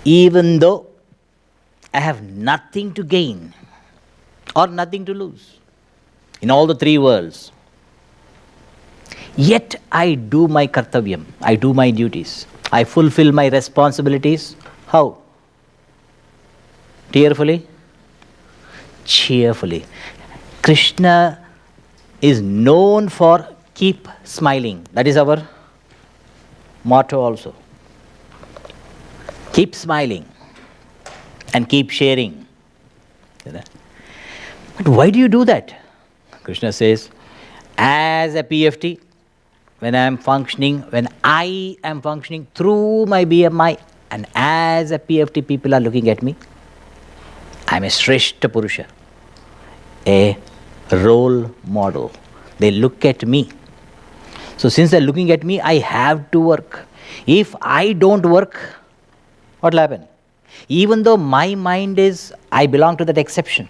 even though I have nothing to gain or nothing to lose in all the three worlds, yet I do my kartavyam, I do my duties, I fulfill my responsibilities. How? Tearfully? Cheerfully. Krishna is known for keep smiling. That is our motto also. Keep smiling and keep sharing. But why do you do that? Krishna says, as a PFT, when I am functioning through my BMI, and as a PFT people are looking at me, I am a Shreshta Purusha, a role model. They look at me. So since they're looking at me, I have to work. If I don't work, what will happen? Even though my mind is, I belong to that exception.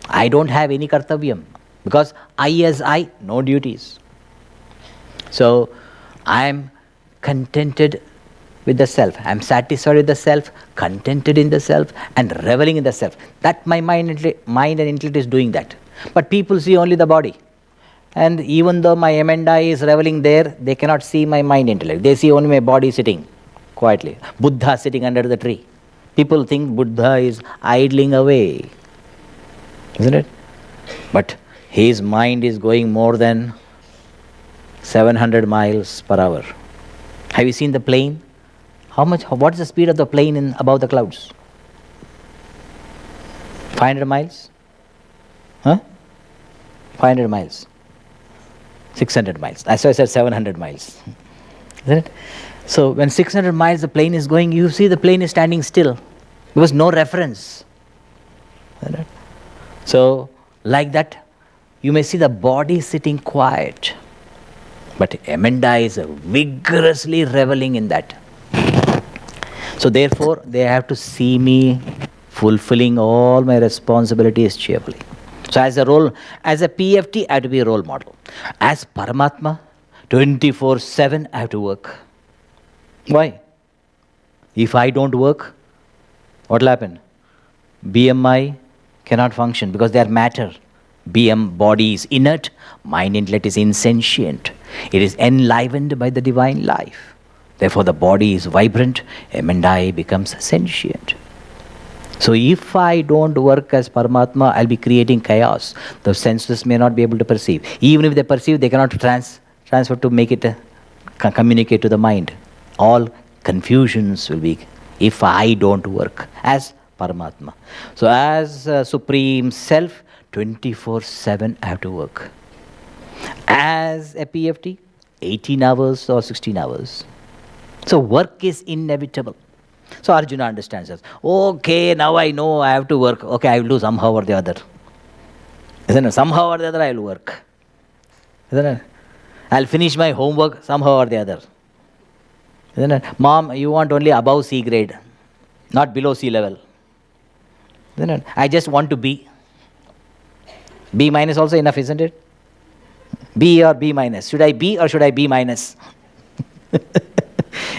I don't have any kartavyam because I, no duties. So I am contented with the self. I am satisfied with the self, contented in the self, and reveling in the self. That my mind and intellect is doing that. But people see only the body. And even though my emenda is reveling there, they cannot see my mind intellect. They see only my body sitting quietly. Buddha sitting under the tree. People think Buddha is idling away. Isn't it? But his mind is going more than 700 miles per hour. Have you seen the plane? What is the speed of the plane above the clouds? 500 miles? Huh? 500 miles. 600 miles. That's why I said 700 miles. Isn't it? So when 600 miles the plane is going, you see the plane is standing still. There was no reference. Isn't it? So like that, you may see the body sitting quiet. But emenda is vigorously reveling in that. So therefore, they have to see me fulfilling all my responsibilities cheerfully. So as a PFT, I have to be a role model. As Paramatma, 24/7, I have to work. Why? If I don't work, what will happen? BMI cannot function because they are matter. Body is inert, mind intellect is insentient. It is enlivened by the divine life. Therefore the body is vibrant, emenda becomes sentient. So if I don't work as Paramatma, I'll be creating chaos. The senses may not be able to perceive. Even if they perceive, they cannot transfer to make it communicate to the mind. All confusions will be if I don't work as Paramatma. So as Supreme Self, 24/7 I have to work. As a PFT, 18 hours or 16 hours. So work is inevitable. So Arjuna understands us. Okay, now I know I have to work. Okay, I will do somehow or the other. Isn't it? Somehow or the other I will work. Isn't it? I'll finish my homework somehow or the other. Isn't it? Mom, you want only above C grade, not below C level. Isn't it? I just want to be. B minus also enough, isn't it? B or B minus. Should I B or should I B minus?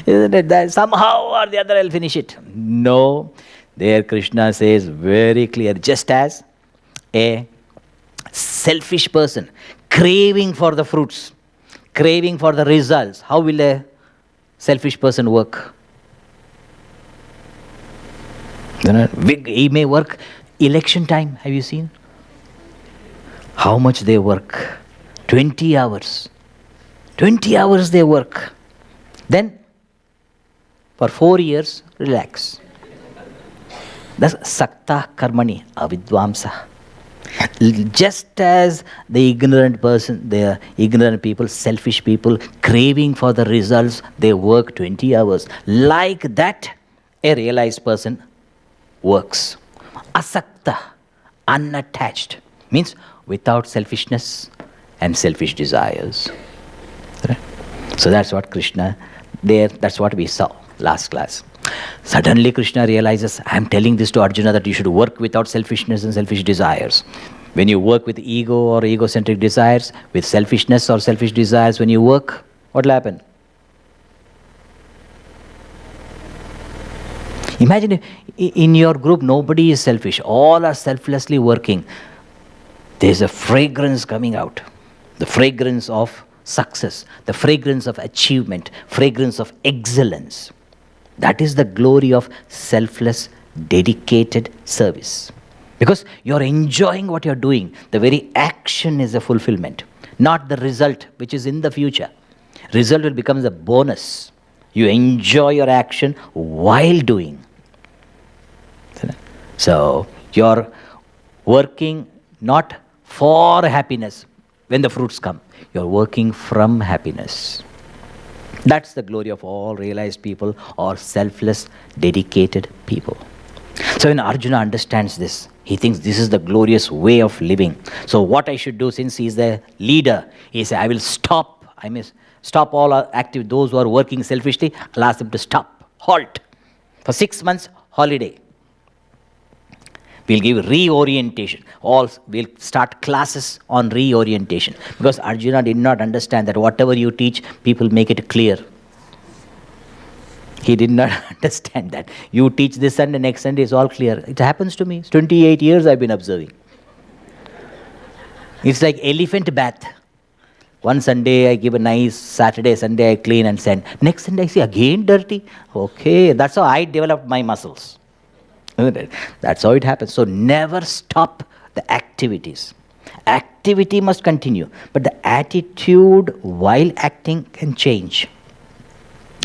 Isn't it? That somehow or the other I'll finish it. No. There Krishna says very clear, just as a selfish person craving for the fruits, craving for the results, how will a selfish person work? He may work election time, have you seen? How much they work? 20 hours. 20 hours they work. Then, for 4 years, relax. That's sakta karmani avidvamsa. Just as the ignorant person, the ignorant people, selfish people, craving for the results, they work 20 hours. Like that, a realized person works. Asakta, unattached, means without selfishness and selfish desires. Right? So that's what Krishna, that's what we saw last class. Suddenly Krishna realizes, I am telling this to Arjuna that you should work without selfishness and selfish desires. When you work with ego or egocentric desires, with selfishness or selfish desires, when you work, what will happen? Imagine if in your group nobody is selfish, all are selflessly working. There's a fragrance coming out, the fragrance of success, the fragrance of achievement, fragrance of excellence. That is the glory of selfless, dedicated service. Because you're enjoying what you're doing. The very action is a fulfillment, not the result which is in the future. Result will become the bonus. You enjoy your action while doing. So you're working not for happiness when the fruits come. You're working from happiness. That's the glory of all realized people or selfless, dedicated people. So when Arjuna understands this, he thinks this is the glorious way of living. So what I should do, since he is the leader, he says, I will stop. I may stop all active, those who are working selfishly, I'll ask them to stop, halt. For 6 months, holiday. We'll give reorientation. We'll start classes on reorientation. Because Arjuna did not understand that whatever you teach, people make it clear. He did not understand that. You teach this Sunday, next Sunday is all clear. It happens to me. It's 28 years I've been observing. It's like elephant bath. One Sunday I give a nice, Saturday, Sunday I clean and send. Next Sunday I see again dirty. Okay, that's how I developed my muscles. That's how it happens. So never stop the activities. Activity must continue, but the attitude while acting can change.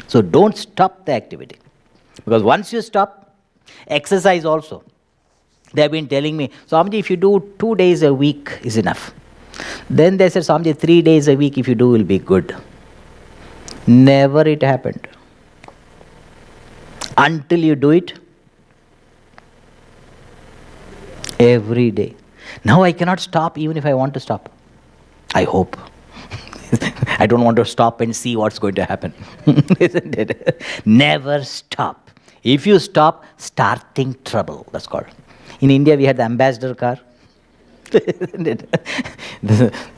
So don't stop the activity. Because once you stop, exercise also. They have been telling me, Swamiji, if you do 2 days a week is enough. Then they said, Swamiji, 3 days a week if you do will be good. Never it happened. Until you do it, every day. Now I cannot stop even if I want to stop. I hope. I don't want to stop and see what's going to happen. Isn't it? Never stop. If you stop, starting trouble, that's called. In India, we had the ambassador car.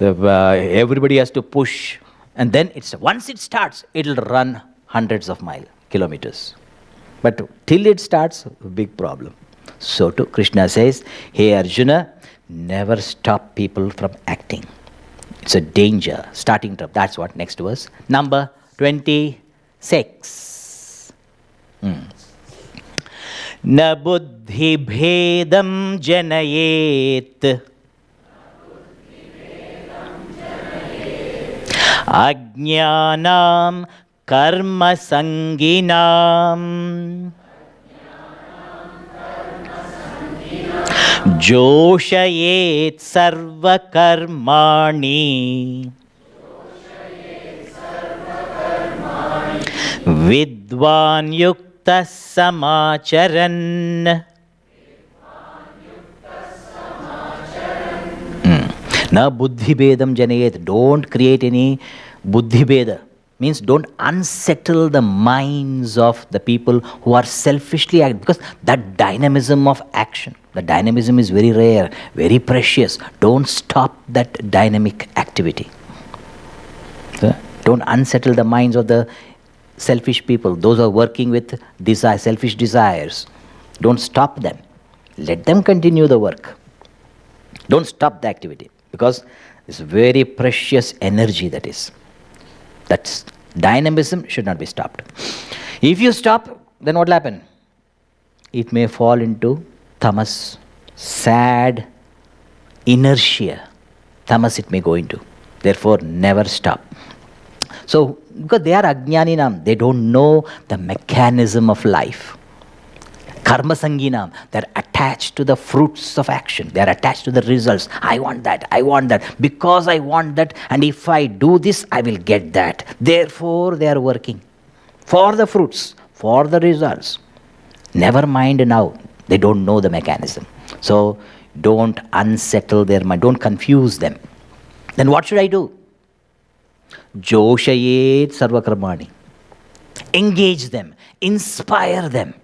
Everybody has to push. And then once it starts, it'll run hundreds of kilometers. But till it starts, big problem. So too, Krishna says, hey Arjuna, never stop people from acting. It's a danger, starting trouble. That's what, next verse. Number 26. Na buddhi bhedam janayet ajnanam karma sanginam joshayet sarva karmani vidvan yukta samacharan. Na buddhi bedam janayet. Don't create any buddhi beda. Means don't unsettle the minds of the people who are selfishly acting. Because that dynamism of action, the dynamism is very rare, very precious. Don't stop that dynamic activity. Don't unsettle the minds of the selfish people, those who are working with selfish desires. Don't stop them. Let them continue the work. Don't stop the activity. Because it's very precious energy that is. That's dynamism should not be stopped. If you stop, then what will happen? It may fall into tamas, sad inertia. Tamas it may go into. Therefore, never stop. So, because they are ajnaninam, they don't know the mechanism of life. Karma sanginam, they're attached to the fruits of action. They're attached to the results. I want that. Because I want that, and if I do this, I will get that. Therefore, they are working for the fruits, for the results. Never mind now. They don't know the mechanism. So, don't unsettle their mind. Don't confuse them. Then what should I do? Joshayet sarva karmani. Engage them. Inspire them.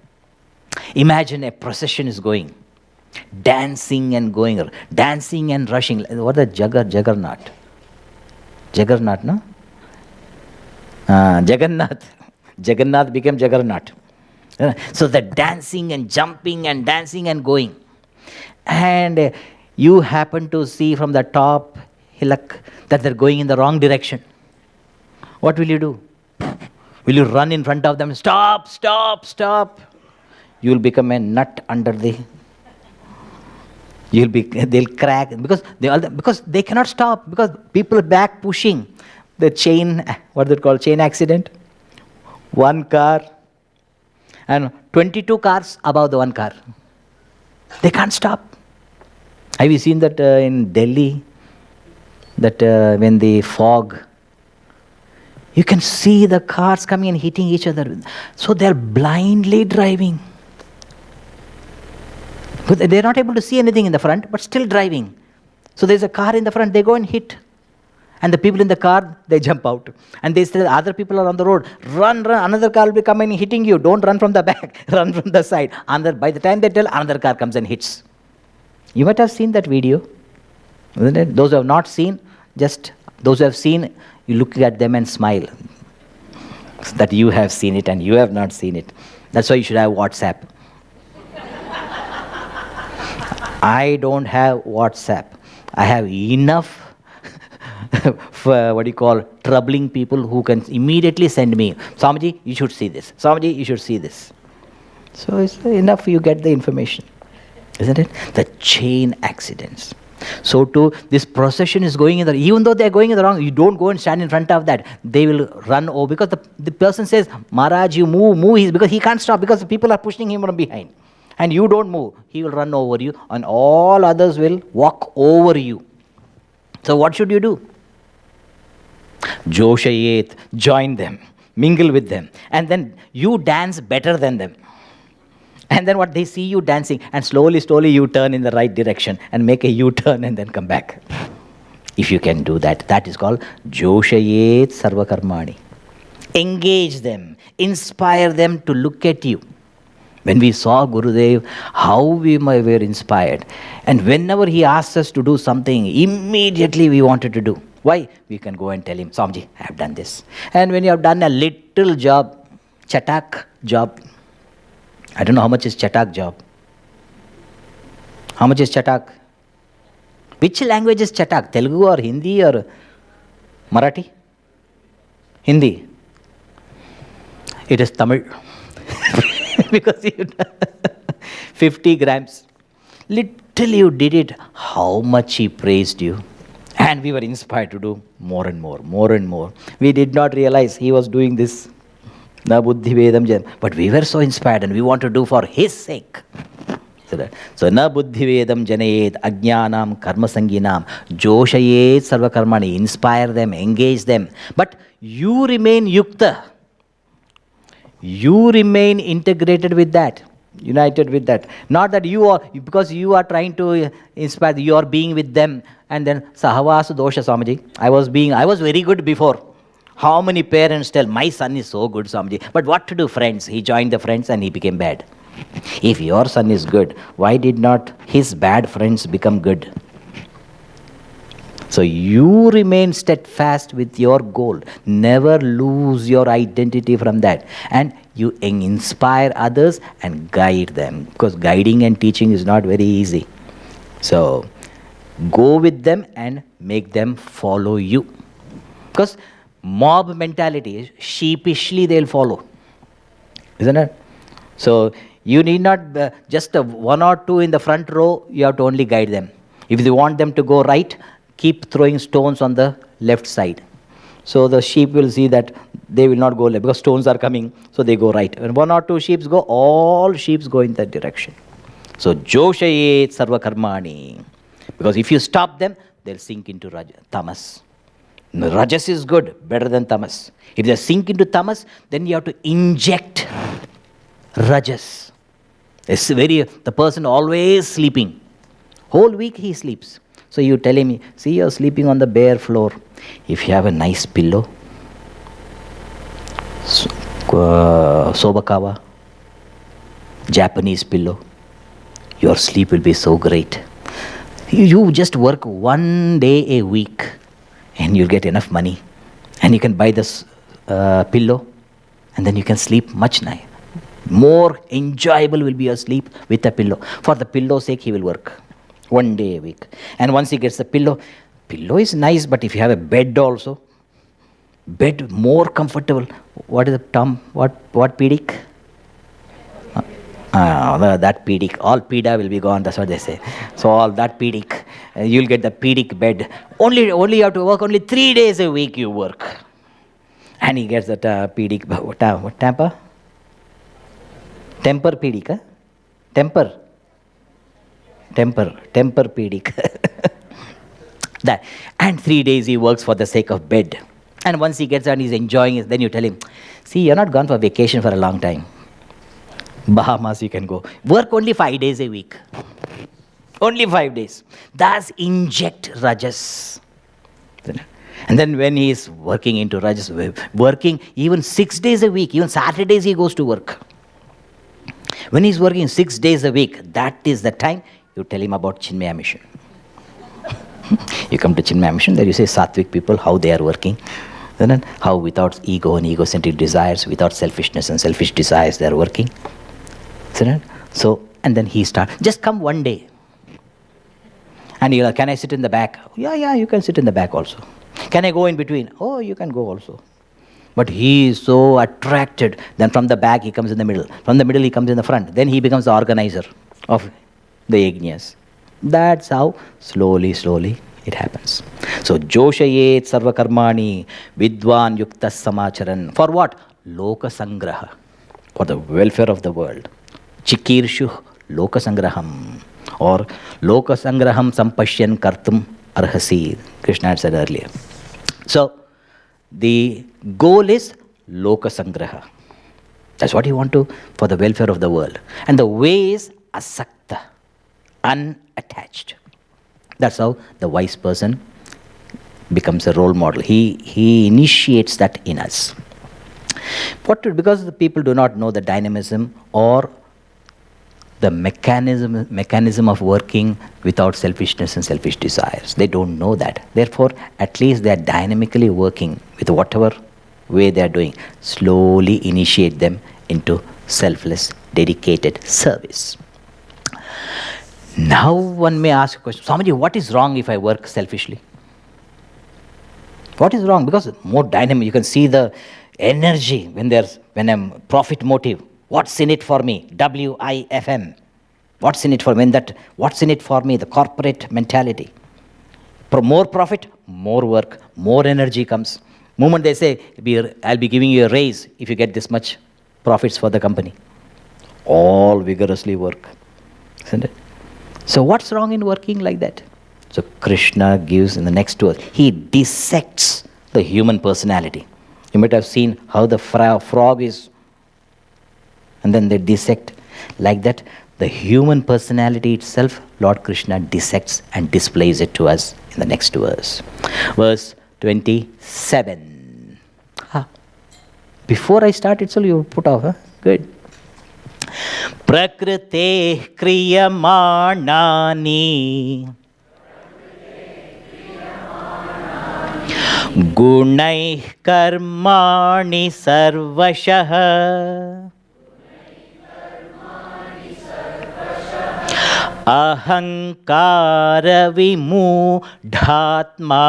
Imagine a procession is going, dancing and going, dancing and rushing. What is Jaggernaut? Jaggernaut, no? Jagannath. Jagannath became Jaggernaut. So they're dancing and jumping and dancing and going. And you happen to see from the top hillock that they're going in the wrong direction. What will you do? Will you run in front of them? Stop, stop, stop. You will become a nut under the... They'll crack because they cannot stop, because people back pushing. The chain, what is it called? Chain accident. One car and 22 cars above the one car. They can't stop. Have you seen that in Delhi? That when the fog, you can see the cars coming and hitting each other. So they're blindly driving. But they're not able to see anything in the front, but still driving. So there's a car in the front, they go and hit. And the people in the car, they jump out. And they say, other people are on the road. Run, run. Another car will be coming and hitting you. Don't run from the back. Run from the side. By the time they tell, another car comes and hits. You might have seen that video. Isn't it? Those who have not seen, just those who have seen, you look at them and smile. So that you have seen it and you have not seen it. That's why you should have WhatsApp. I don't have WhatsApp. I have enough for troubling people who can immediately send me, Swamiji, you should see this. Swamiji, you should see this. So it's enough you get the information. Isn't it? The chain accidents. So too, this procession is going in the... Even though they are going in the wrong, you don't go and stand in front of that. They will run over. Because the person says, Maharaj, you move. Because he can't stop, because the people are pushing him from behind. And you don't move. He will run over you, and all others will walk over you. So what should you do? Joshayet, join them, mingle with them, and then you dance better than them. And then what, they see you dancing, and slowly you turn in the right direction and make a U-turn and then come back. If you can do that, that is called Joshayet Sarvakarmani. Engage them, inspire them to look at you. When we saw Gurudev, how we were inspired. And whenever he asks us to do something, immediately we wanted to do. Why? We can go and tell him, Swamiji, I have done this. And when you have done a little job, chatak job, I don't know how much is chatak job. How much is chatak? Which language is chatak? Telugu or Hindi or Marathi? Hindi. It is Tamil. Because 50 grams. Little you did it, how much he praised you. And we were inspired to do more and more. We did not realize he was doing this. Na buddhi vedam jan. But we were so inspired and we want to do for his sake. So na buddhi vedam janayet ajnanam karma sanginam joshayet sarva karmani. Inspire them, engage them. But you remain yukta. You remain integrated with that, united with that. Not that you are, because you are trying to inspire, you are being with them, and then Sahavasu dosha, Swamiji. I was very good before. How many parents tell, my son is so good, Swamiji. But what to do, friends? He joined the friends and he became bad. If your son is good, why did not his bad friends become good? So you remain steadfast with your goal. Never lose your identity from that. And you inspire others and guide them. Because guiding and teaching is not very easy. So go with them and make them follow you. Because mob mentality, sheepishly they'll follow. Isn't it? So you need not, just one or two in the front row, you have to only guide them. If you want them to go right, keep throwing stones on the left side. So the sheep will see that they will not go left because stones are coming, so they go right. When one or two sheep go, all sheep go in that direction. So Joshayet Sarva Karmani. Because if you stop them, they'll sink into tamas. Rajas is good, better than tamas. If they sink into tamas, then you have to inject rajas. The person always sleeping. Whole week he sleeps. So you tell him, see, you're sleeping on the bare floor. If you have a nice pillow, sobakawa, Japanese pillow, your sleep will be so great. You just work 1 day a week and you'll get enough money. And you can buy this pillow and then you can sleep much More enjoyable will be your sleep with a pillow. For the pillow's sake, he will work 1 day a week. And once he gets the pillow is nice, but if you have a bed also, bed more comfortable. What is the term? What pedic? That pedic. All peda will be gone. That's what they say. So all that pedic, you'll get the pedic bed. Only you have to work only 3 days a week. You work, and he gets that pedic. What temper? Temper pedic. Huh? Temper pedic. That, and 3 days he works for the sake of bed. And once he gets out and he's enjoying it, then you tell him, see, you're not gone for vacation for a long time. Bahamas you can go. Work only 5 days a week. Only 5 days. That's inject rajas. And then when he is working into rajas, working even 6 days a week, even Saturdays he goes to work. When he's working 6 days a week, that is the time you tell him about Chinmaya Mission. You come to Chinmaya Mission, there you say Sattvic people, how they are working. Then how without ego and egocentric desires, without selfishness and selfish desires, they are working. So, and then he starts, just come 1 day. And you're like, can I sit in the back? Yeah, you can sit in the back also. Can I go in between? Oh, you can go also. But he is so attracted. Then from the back he comes in the middle. From the middle he comes in the front. Then he becomes the organizer of the yajnas. That's how slowly it happens. So, Joshayet sarva karmani vidwan yukta samacharan. For what? Loka sangraha. For the welfare of the world. Chikirshu loka sangraham. Or loka sangraham sampashyan kartum arhasi. Krishna had said earlier. So, the goal is loka sangraha. That's what you want to, for the welfare of the world. And the way is asakta, unattached. That's how the wise person becomes a role model. He initiates that in us. Because the people do not know the dynamism or the mechanism of working without selfishness and selfish desires. They don't know that. Therefore, at least they are dynamically working with whatever way they are doing. Slowly initiate them into selfless, dedicated service. Now one may ask a question, Swamiji, what is wrong if I work selfishly? What is wrong? Because more dynamic, you can see the energy when I'm profit motive. What's in it for me? WIFM. What's in it for me? What's in it for me? The corporate mentality. More profit, more work, more energy comes. Moment they say, I'll be giving you a raise if you get this much profits for the company. All vigorously work. Isn't it? So what's wrong in working like that? So Krishna gives in the next verse, he dissects the human personality. You might have seen how the frog is, and then they dissect. Like that, the human personality itself, Lord Krishna dissects and displays it to us in the next verse. Verse 27. Before I start itself, you put off, huh? Good. Prakrite kriyamanani gunai karmani sarvashah ahankara vimudhatma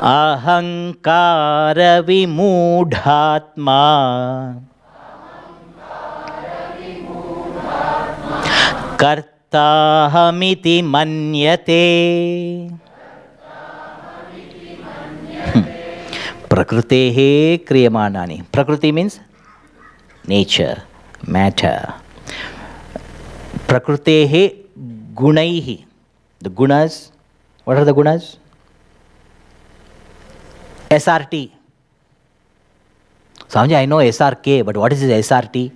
ahankara vimudhatma kartahamiti manyate. Prakritehe kriyamanani. Prakriti means nature, matter. Prakritehe gunaihi. The gunas. What are the gunas? SRT. Swamiji, I know SRK, but what is this SRT?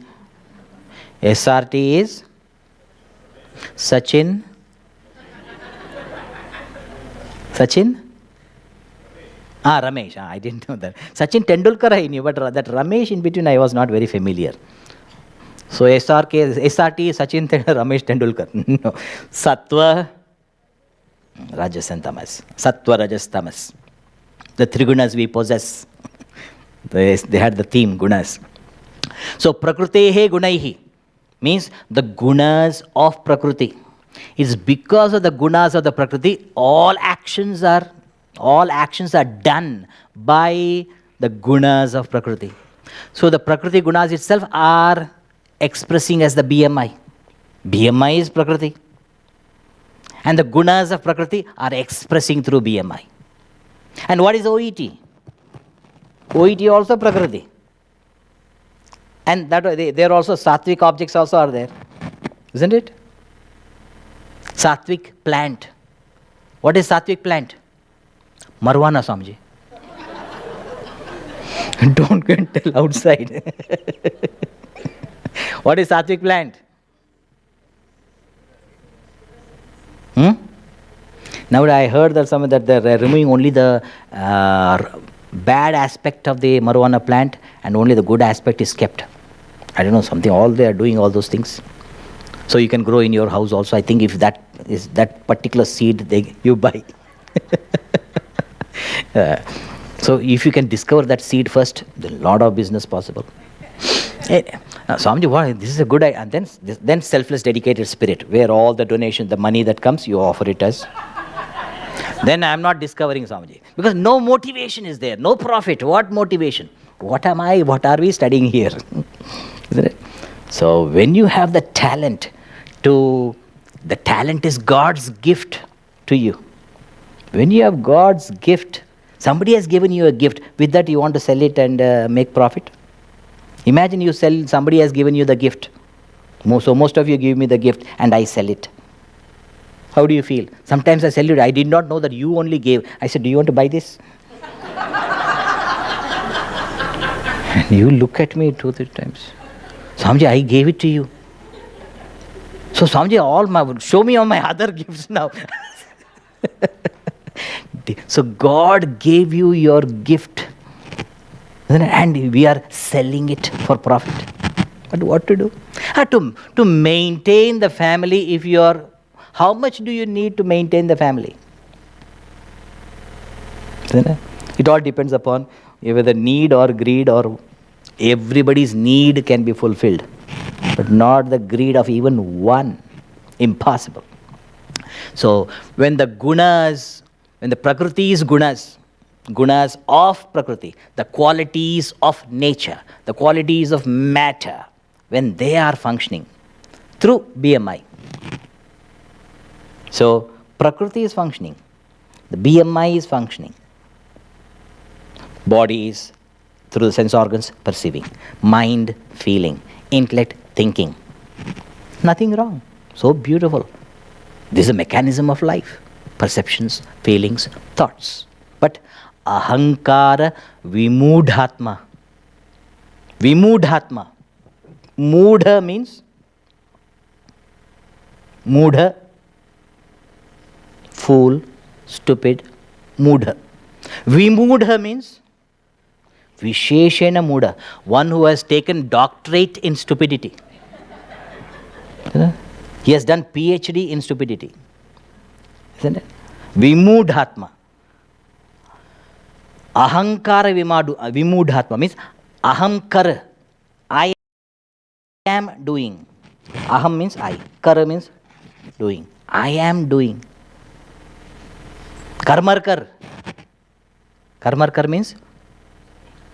SRT is Sachin. Ramesh. I didn't know that. Sachin Tendulkar I knew, but that Ramesh in between I was not very familiar. So SRT, Sachin Ramesh Tendulkar. No. Sattva, Rajas and Tamas. Sattva, Rajas, Tamas. The three gunas we possess. They had the theme, gunas. So, prakrutehe gunaihi means the gunas of prakriti. It's because of the gunas of the prakriti, all actions are done by the gunas of prakriti. So the prakriti gunas itself are expressing as the BMI. BMI is prakriti. And the gunas of prakriti are expressing through BMI. And what is OET? OET also prakriti. And that there also sattvic objects also are there. Isn't it? Sattvic plant. What is sattvic plant? Marijuana, Swamiji. Don't go and tell outside. What is sattvic plant? Now I heard that they're removing only the bad aspect of the marijuana plant and only the good aspect is kept. I don't know, something, all they are doing all those things. So you can grow in your house also. I think if that is that particular seed you buy. So if you can discover that seed first, there's a lot of business possible. Swamiji, what? This is a good idea. And then selfless, dedicated spirit, where all the donation, the money that comes, you offer it as. Then I am not discovering Swamiji. Because no motivation is there, no profit. What motivation? What am I? What are we studying here? Isn't it? So when you have the talent the talent is God's gift to you. When you have God's gift, somebody has given you a gift. With that you want to sell it and make profit? Imagine somebody has given you the gift. So most of you give me the gift and I sell it. How do you feel? Sometimes I sell it. I did not know that you only gave. I said, do you want to buy this? And you look at me 2-3 times. Swamiji, I gave it to you. So Swamiji, show me all my other gifts now. So God gave you your gift. And we are selling it for profit. But what to do? To maintain the family, how much do you need to maintain the family? It all depends upon whether need or greed, or everybody's need can be fulfilled, but not the greed of even one. Impossible. So when the Prakriti is gunas of Prakriti, the qualities of nature, the qualities of matter, when they are functioning through BMI. So Prakriti is functioning, the BMI is functioning. Body is through the sense organs perceiving, mind feeling, intellect thinking. Nothing wrong. So beautiful. This is a mechanism of life. Perceptions, feelings, thoughts. But ahankara vimudhatma. Vimudhatma. Mudha means mudha, fool, stupid, mudha. Vimudha means Visheshena Mudha, one who has taken doctorate in stupidity. He has done PhD in stupidity. Isn't it? Vimudhatma. Ahankara vimudhatma means ahamkara. I am doing. Aham means I. Kara means doing. I am doing. Karmarkar. Karmarkar means,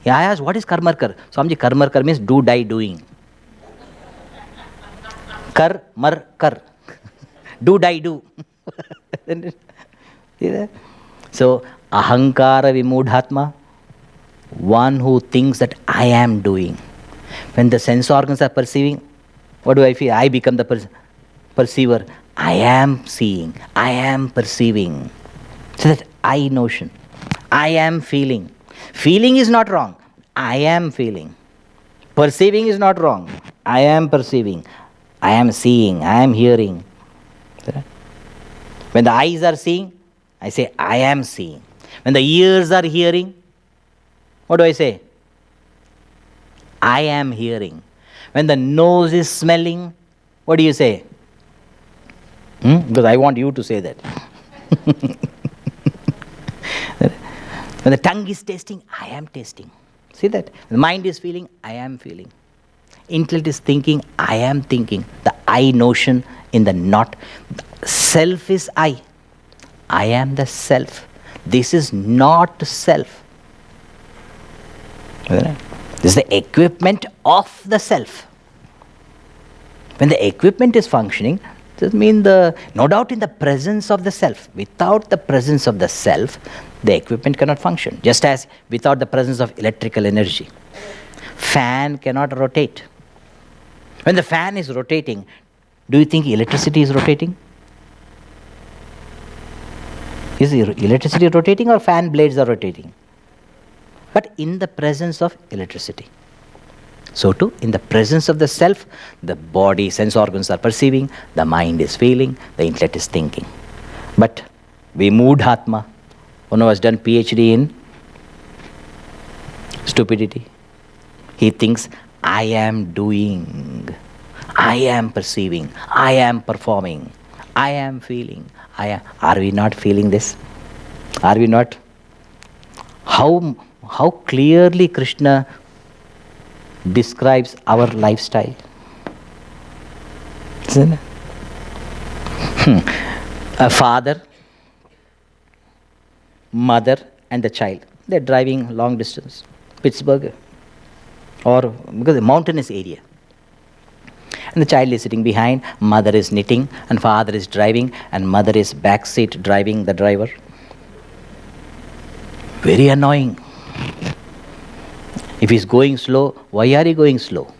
I asked, what is karmarkar? Swamiji, karmarkar means do, die, doing. Karmarkar. Do, die, do. See that? So, ahankara vimudhatma, one who thinks that I am doing. When the sense organs are perceiving, what do I feel? I become the perceiver. I am seeing. I am perceiving. So that I notion. I am feeling. Feeling is not wrong. I am feeling. Perceiving is not wrong. I am perceiving. I am seeing. I am hearing. When the eyes are seeing, I say, I am seeing. When the ears are hearing, what do I say? I am hearing. When the nose is smelling, what do you say? Because I want you to say that. When the tongue is tasting, I am tasting. See that? The mind is feeling, I am feeling. Intellect is thinking, I am thinking. The I notion in the not. Self is I. I am the self. This is not self. This is the equipment of the self. When the equipment is functioning, this means no doubt in the presence of the self. Without the presence of the self, the equipment cannot function. Just as without the presence of electrical energy, fan cannot rotate. When the fan is rotating, do you think electricity is rotating? Is electricity rotating or fan blades are rotating? But in the presence of electricity. So too, in the presence of the self, the body, sense organs are perceiving, the mind is feeling, the intellect is thinking. But we Moodhatma, one who has done PhD in stupidity, he thinks, I am doing, I am perceiving, I am performing, I am feeling, I am. Are we not feeling this? Are we not? How clearly Krishna describes our lifestyle. Isn't it? A father, mother and the child, they're driving long distance, Pittsburgh, or because the mountainous area. And the child is sitting behind, mother is knitting, and father is driving, and mother is back seat driving the driver. Very annoying. If he's going slow, why are you going slow?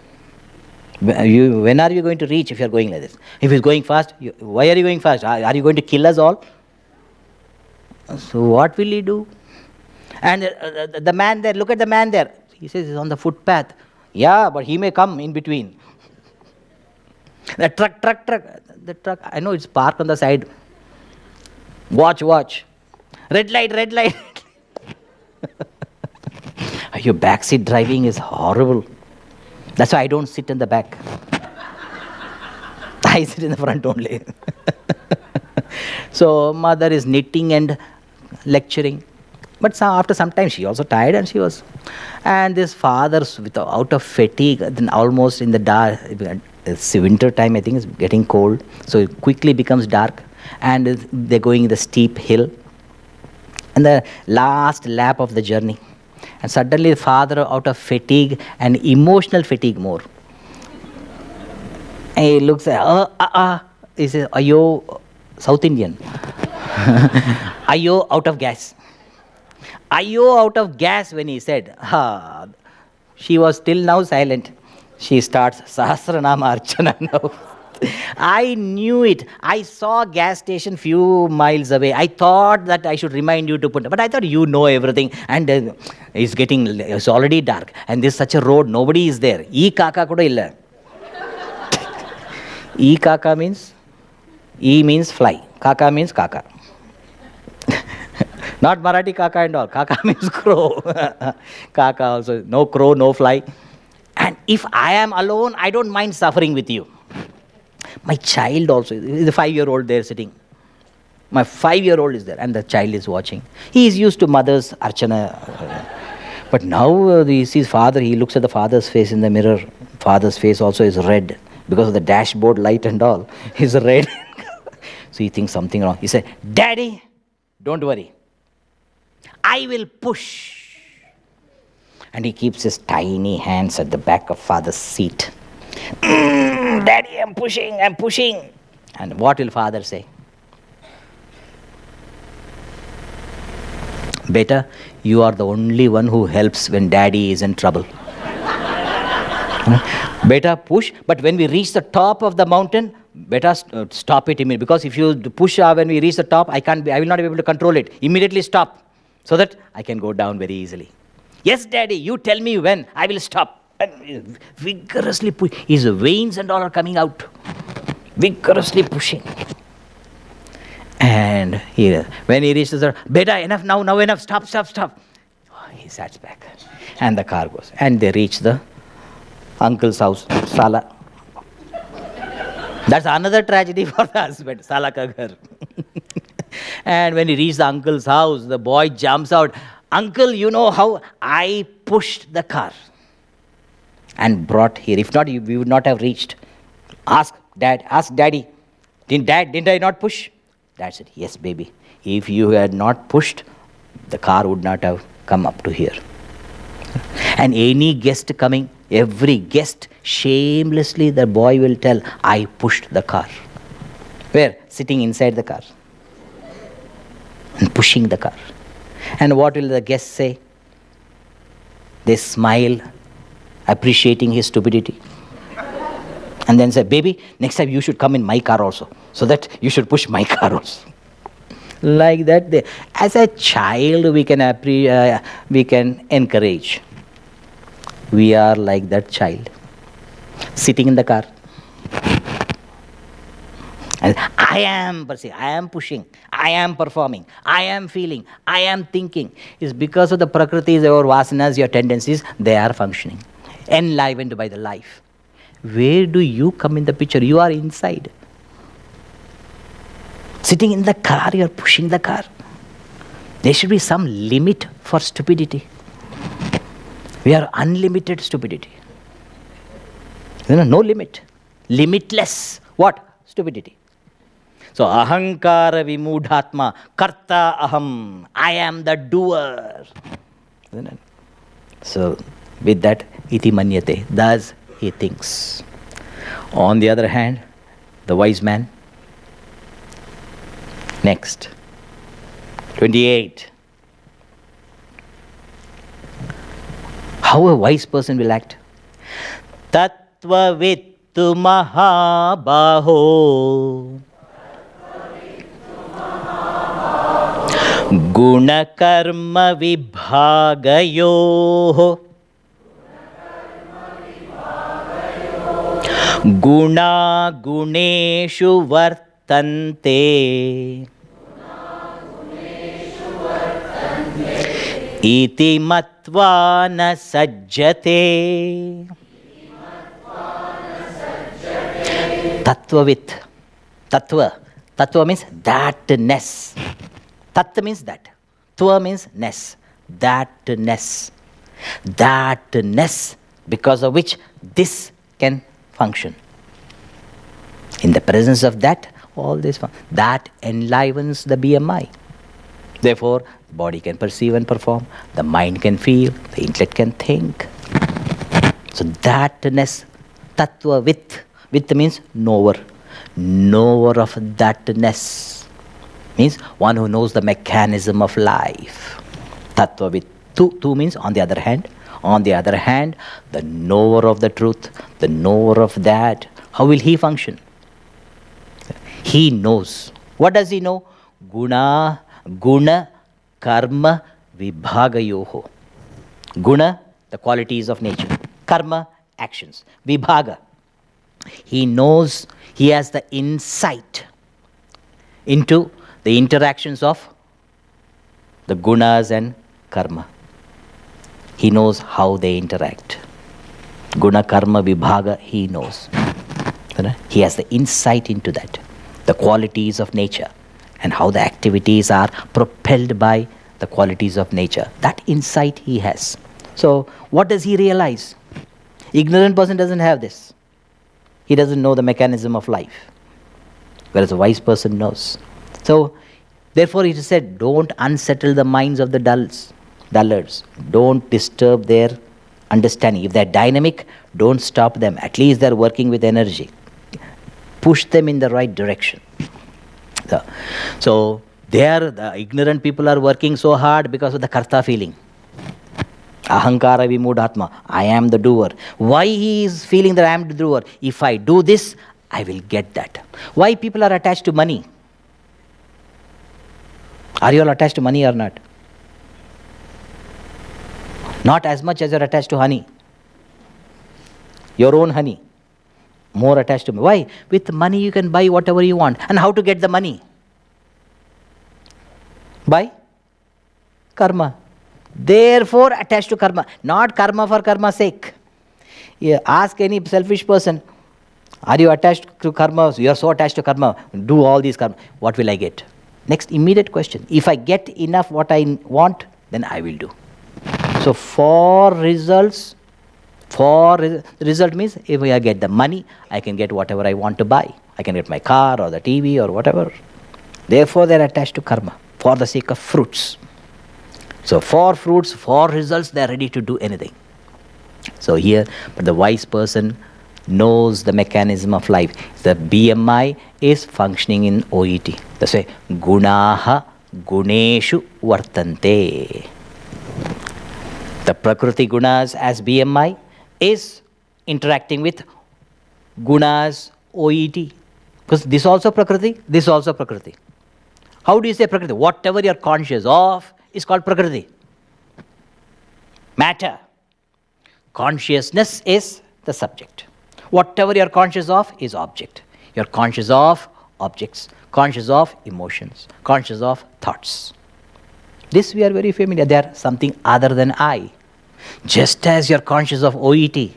When are you going to reach if you're going like this? If he's going fast, why are you going fast? Are you going to kill us all? So what will he do? And the man there, look at the man there. He says he's on the footpath. Yeah, but he may come in between. The truck. The truck, I know it's parked on the side. Watch. Red light. Your backseat driving is horrible. That's why I don't sit in the back. I sit in the front only. So mother is knitting and lecturing. But after some time she also tired and she was. And this father, out of fatigue, then almost in the dark, it's winter time, I think it's getting cold. So it quickly becomes dark. And they're going the steep hill. And the last lap of the journey. And suddenly the father, out of fatigue and emotional fatigue more, and he looks at, he says, Ayo, South Indian. Ayo, out of gas. Ayo, out of gas, when he said, she was till now silent. She starts Sahasranama Archana now. I knew it. I saw a gas station few miles away. I thought that I should remind you to put, but I thought you know everything. And it's already dark. And there's such a road, nobody is there. E kaka kuda illa. E kaka means, E means fly. Kaka means kaka. Not Marathi kaka and all. Kaka means crow. Kaka also, no crow, no fly. And if I am alone, I don't mind suffering with you. My child also, the 5-year-old there sitting. My 5-year-old is there and the child is watching. He is used to mother's archana. But now he sees father, he looks at the father's face in the mirror. Father's face also is red because of the dashboard light and all. He's red. So he thinks something wrong. He said, Daddy, don't worry. I will push. And he keeps his tiny hands at the back of father's seat. Daddy, I'm pushing. And what will father say? Beta, you are the only one who helps when daddy is in trouble. Beta, push. But when we reach the top of the mountain, beta, stop it immediately. Because if you push when we reach the top, I will not be able to control it. Immediately stop. So that I can go down very easily. Yes, daddy, you tell me when. I will stop. And vigorously push. His veins and all are coming out. Vigorously pushing. And when he reaches the, Beta, enough now enough, stop. He sat back. And the car goes. And they reach the uncle's house, Sala. That's another tragedy for the husband, Sala ka ghar. And when he reaches the uncle's house, the boy jumps out. Uncle, you know how I pushed the car and brought here. If not, we would not have reached. Ask Dad, ask Daddy. Didn't I not push? Dad said, yes, baby. If you had not pushed, the car would not have come up to here. And any guest coming, every guest, shamelessly the boy will tell, I pushed the car. Where? Sitting inside the car. And pushing the car. And what will the guests say? They smile, appreciating his stupidity. And then say, baby, next time you should come in my car also, so that you should push my car also. Like that, as a child, we can encourage. We are like that child, sitting in the car. And I am pushing, I am performing, I am feeling, I am thinking. It's because of the prakritis, your vasanas, your tendencies, they are functioning, enlivened by the life. Where do you come in the picture? You are inside. Sitting in the car, you are pushing the car. There should be some limit for stupidity. We are unlimited stupidity. No limit. Limitless. What? Stupidity. So, ahankara vimudhatma, karta aham. I am the doer. So, with that, iti manyate. Thus, he thinks. On the other hand, the wise man. Next. 28. How a wise person will act? Tattva vittu mahabaho guna karma vibhagayoho guna guneshu vartante iti matva na sajjate. Tattvavit. Tattva means thatness. Tattva means that. Tva means ness. Thatness. Thatness, because of which this can function. In the presence of that, all this that enlivens the BMI. Therefore, the body can perceive and perform, the mind can feel, the intellect can think. So thatness, tattva with means knower. Knower of thatness means one who knows the mechanism of life. Tattva with tu means on the other hand. On the other hand, the knower of the truth, the knower of that, how will he function? He knows. What does he know? Guna karma vibhagayoho. Guna, the qualities of nature. Karma, actions. Vibhaga. He knows, he has the insight into the interactions of the gunas and karma. He knows how they interact. Guna karma vibhaga, he knows. He has the insight into that. The qualities of nature and how the activities are propelled by the qualities of nature. That insight he has. So, what does he realize? Ignorant person doesn't have this. He doesn't know the mechanism of life. Whereas a wise person knows. So, therefore it is said, don't unsettle the minds of the dullards. Don't disturb their understanding. If they're dynamic, don't stop them. At least they're working with energy. Push them in the right direction. So the ignorant people are working so hard because of the karta feeling. Ahankara vimudhatma, I am the doer. Why he is feeling that I am the doer? If I do this, I will get that. Why people are attached to money? Are you all attached to money or not? Not as much as you're attached to honey. Your own honey. More attached to me. Why? With money you can buy whatever you want. And how to get the money? By karma. Therefore attached to karma. Not karma for karma's sake. Ask any selfish person, are you attached to karma? You are so attached to karma. Do all these karma. What will I get? Next immediate question. If I get enough what I want, then I will do. So for results, result means if I get the money, I can get whatever I want to buy. I can get my car or the TV or whatever. Therefore, they are attached to karma for the sake of fruits. So for fruits, for results, they are ready to do anything. So here, but the wise person knows the mechanism of life. The BMI is functioning in OET. That's why gunaha guneshu vartante. The Prakriti gunas as BMI is interacting with gunas OET. Because this also Prakriti, this also Prakriti. How do you say Prakriti? Whatever you are conscious of is called Prakriti. Matter. Consciousness is the subject. Whatever you are conscious of is object. You are conscious of objects, conscious of emotions, conscious of thoughts. This we are very familiar. They are something other than I. Just as you are conscious of OET,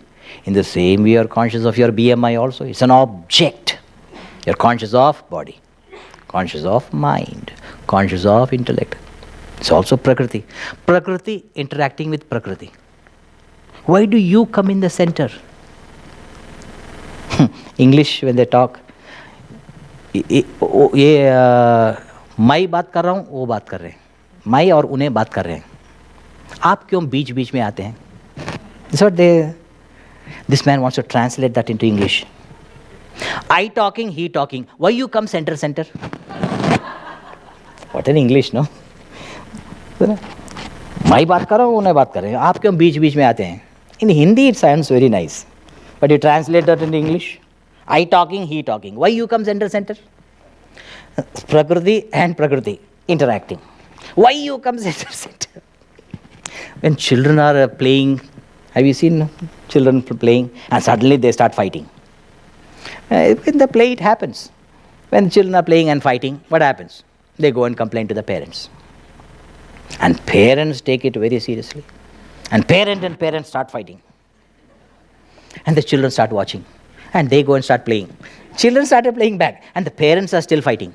in the same way you are conscious of your BMI also. It's an object. You are conscious of body, conscious of mind, conscious of intellect. It's also Prakriti. Prakriti interacting with Prakriti. Why do you come in the center? English when they talk, ये मैं बात कर रहा हूँ, वो बात कर रहे हैं, मैं और उन्हें बात कर रहे हैं, आप क्यों बीच बीच में आते हैं? That's what this man wants to translate that into English. I talking, he talking. Why you come center? What an English, no? मैं बात कर रहा हूँ, उन्हें बात कर रहे हैं, आप क्यों बीच बीच में आते हैं? In Hindi it sounds very nice, but you translate that into English. I talking, he talking. Why you come center? Prakriti and Prakriti interacting. Why you come center? When children are playing, have you seen children playing and suddenly they start fighting? In the play it happens. When children are playing and fighting, what happens? They go and complain to the parents. And parents take it very seriously. And parents start fighting. And the children start watching. And they go and start playing. Children started playing back. And the parents are still fighting.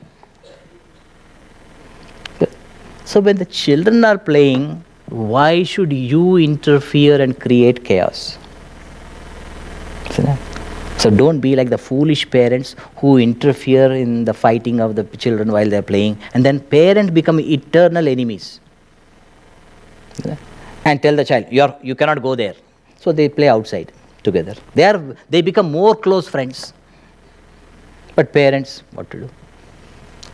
So when the children are playing, why should you interfere and create chaos? So don't be like the foolish parents who interfere in the fighting of the children while they're playing. And then parents become eternal enemies. And tell the child, you cannot go there. So they play outside together. They become more close friends. But parents, what to do?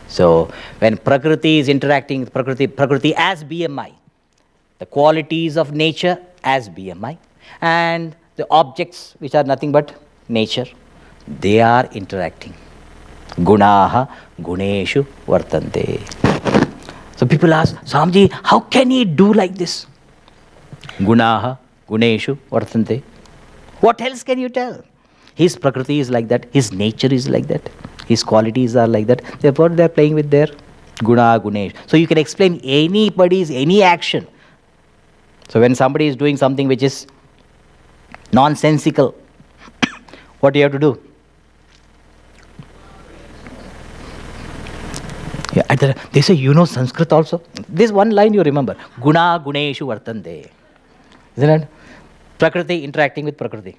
So when Prakriti is interacting with Prakriti as BMI, the qualities of nature as BMI, and the objects which are nothing but nature, they are interacting. Gunaha guneshu vartante. So people ask, Swamiji, how can he do like this? Gunaha guneshu vartante. What else can you tell? His Prakriti is like that, his nature is like that, his qualities are like that. Therefore they are playing with their Guna Gunesh. So you can explain anybody's any action. So when somebody is doing something which is nonsensical, what do you have to do? Yeah, they say, you know Sanskrit also? This one line you remember. Guna Guneshu Vartante. Isn't it? Prakriti interacting with Prakriti.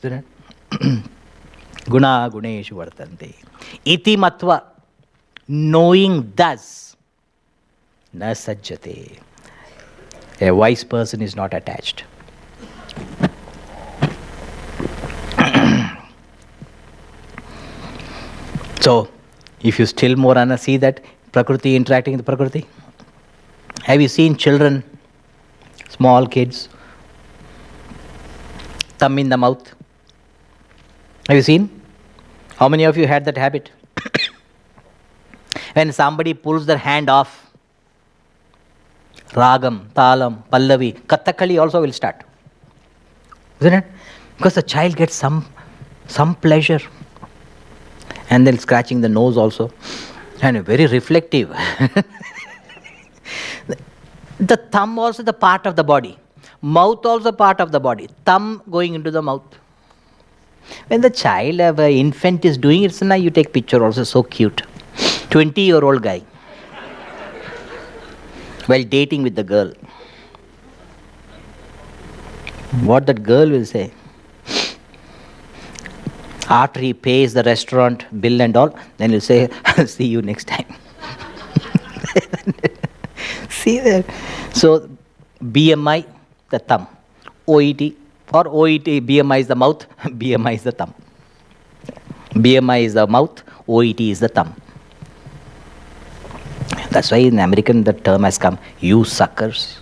Isn't it? Guna Guneshu Vartante. Iti Matva. Knowing thus. Na sajjate. A wise person is not attached. So, if you still more see that Prakriti interacting with Prakriti. Have you seen children, small kids, thumb in the mouth? Have you seen? How many of you had that habit? When somebody pulls their hand off, Ragam, Talam, Pallavi, Kathakali also will start. Isn't it? Because the child gets some pleasure. And then scratching the nose also. And very reflective. The thumb also the part of the body. Mouth also part of the body. Thumb going into the mouth. When the child, an infant is doing it, so now you take picture also, so cute. 20-year-old guy. While dating with the girl. What that girl will say. After he pays the restaurant bill and all, then he'll say, I'll see you next time. See that? So, BMI, the thumb. OET, for OET, BMI is the mouth, BMI is the thumb. BMI is the mouth, OET is the thumb. That's why in American the term has come, you suckers.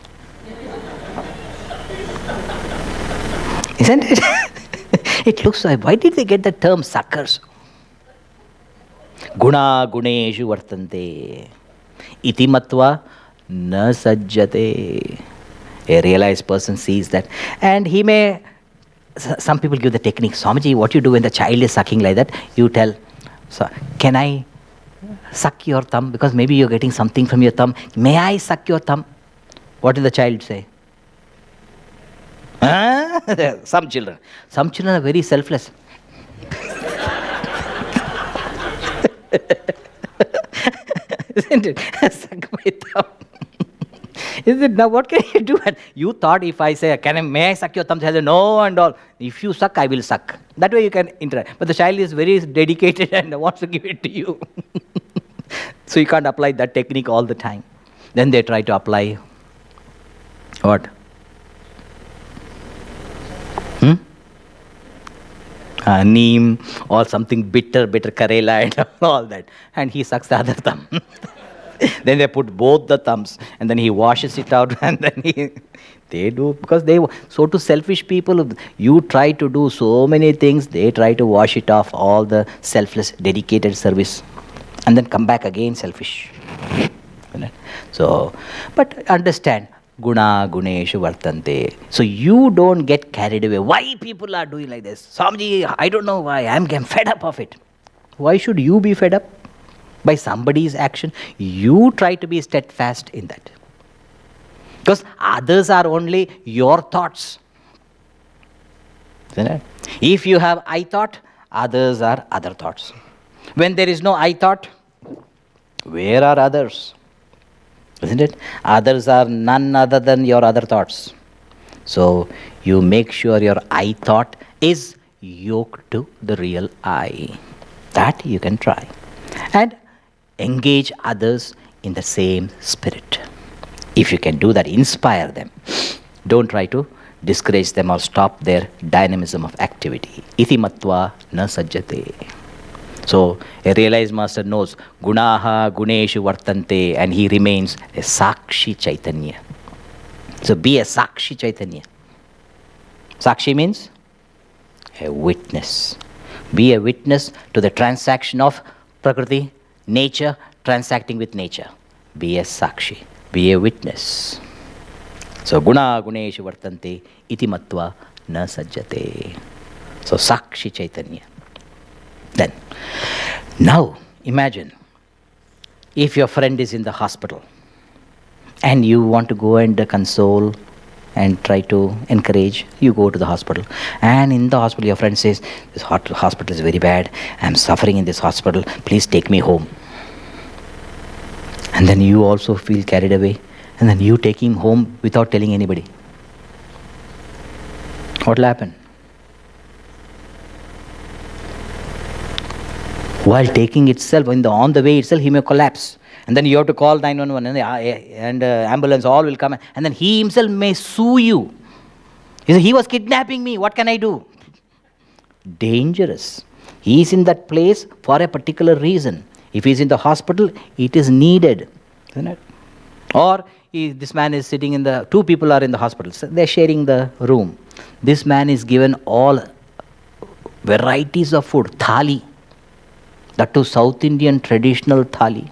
Isn't it? It looks like, why did they get the term suckers? Guna guneshu vartante. Iti matva na sajjate. A realized person sees that. And he may, some people give the technique, Swamiji, what you do when the child is sucking like that, you tell, so, can I suck your thumb? Because maybe you're getting something from your thumb. May I suck your thumb? What will the child say? Some children are very selfless. Isn't it? Suck my thumb. Is it? Now what can you do? You thought if I say, may I suck your thumb? They say, no and all. If you suck, I will suck. That way you can interact. But the child is very dedicated and wants to give it to you. So you can't apply that technique all the time. Then they try to apply what? Neem or something bitter Karela and all that. And he sucks the other thumb. Then they put both the thumbs and then he washes it out and then they do, because so to selfish people, you try to do so many things, they try to wash it off, all the selfless, dedicated service, and then come back again selfish. So, but understand, guna guneshu vartante. So you don't get carried away. Why people are doing like this? Swamiji, I don't know why. I'm fed up of it. Why should you be fed up? By somebody's action. You try to be steadfast in that. Because others are only your thoughts. Isn't it? If you have I thought, others are other thoughts. When there is no I thought, where are others? Isn't it? Others are none other than your other thoughts. So you make sure your I thought is yoked to the real I. That you can try. And engage others in the same spirit. If you can do that, inspire them. Don't try to discourage them or stop their dynamism of activity. Iti matva na sajjate. So a realized master knows gunaha guneshu vartante, and he remains a Sakshi Chaitanya. So be a Sakshi Chaitanya. Sakshi means a witness. Be a witness to the transaction of Prakriti, nature, transacting with nature. Be a Sakshi. Be a witness. So guna guneshu vartante iti matva na sajjate. So Sakshi Chaitanya. Then, now imagine if your friend is in the hospital and you want to go and console and try to encourage, you go to the hospital. And in the hospital, your friend says, this hospital is very bad. I'm suffering in this hospital. Please take me home. And then you also feel carried away. And then you take him home without telling anybody. What will happen? While taking itself, on the way itself, he may collapse. And then you have to call 911 and ambulance, all will come. And then he himself may sue you. He says, he was kidnapping me, what can I do? Dangerous. He is in that place for a particular reason. If he is in the hospital, it is needed. Isn't it? Or this man is sitting two people are in the hospital. So they are sharing the room. This man is given all varieties of food, thali. That too South Indian traditional thali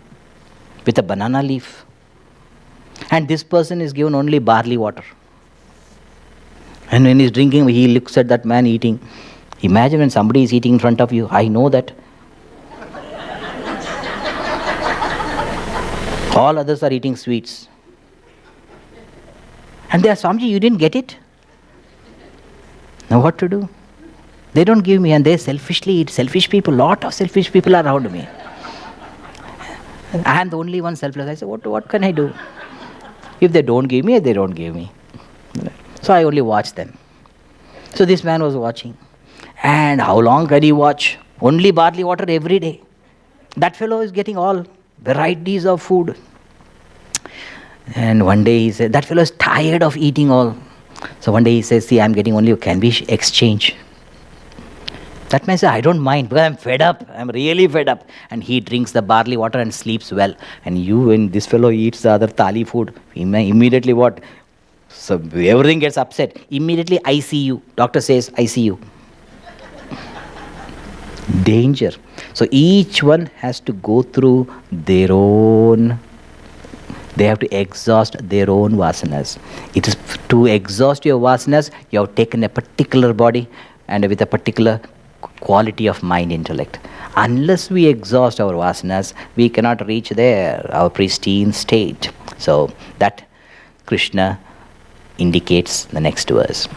with a banana leaf. And this person is given only barley water. And when he's drinking, he looks at that man eating. Imagine when somebody is eating in front of you. I know that. All others are eating sweets. And they are, Swamiji, you didn't get it? Now what to do? They don't give me, and they selfishly eat. Selfish people, lot of selfish people are around me. I am the only one selfless. I say, what can I do? If they don't give me, they don't give me. So I only watch them. So this man was watching. And how long can he watch? Only barley water every day. That fellow is getting all varieties of food. And one day he said, that fellow is tired of eating all. So one day he says, see, I'm getting only, can we exchange? That man said, I don't mind because I'm fed up. I'm really fed up. And he drinks the barley water and sleeps well. And when this fellow eats the other thali food, immediately what? So everything gets upset. Immediately ICU. Doctor says ICU. Danger. So each one has to go through their own. They have to exhaust their own vasanas. It is to exhaust your vasanas, you have taken a particular body and with a particular quality of mind, intellect. Unless we exhaust our vasanas, we cannot reach there, our pristine state. So that Krishna indicates the next verse.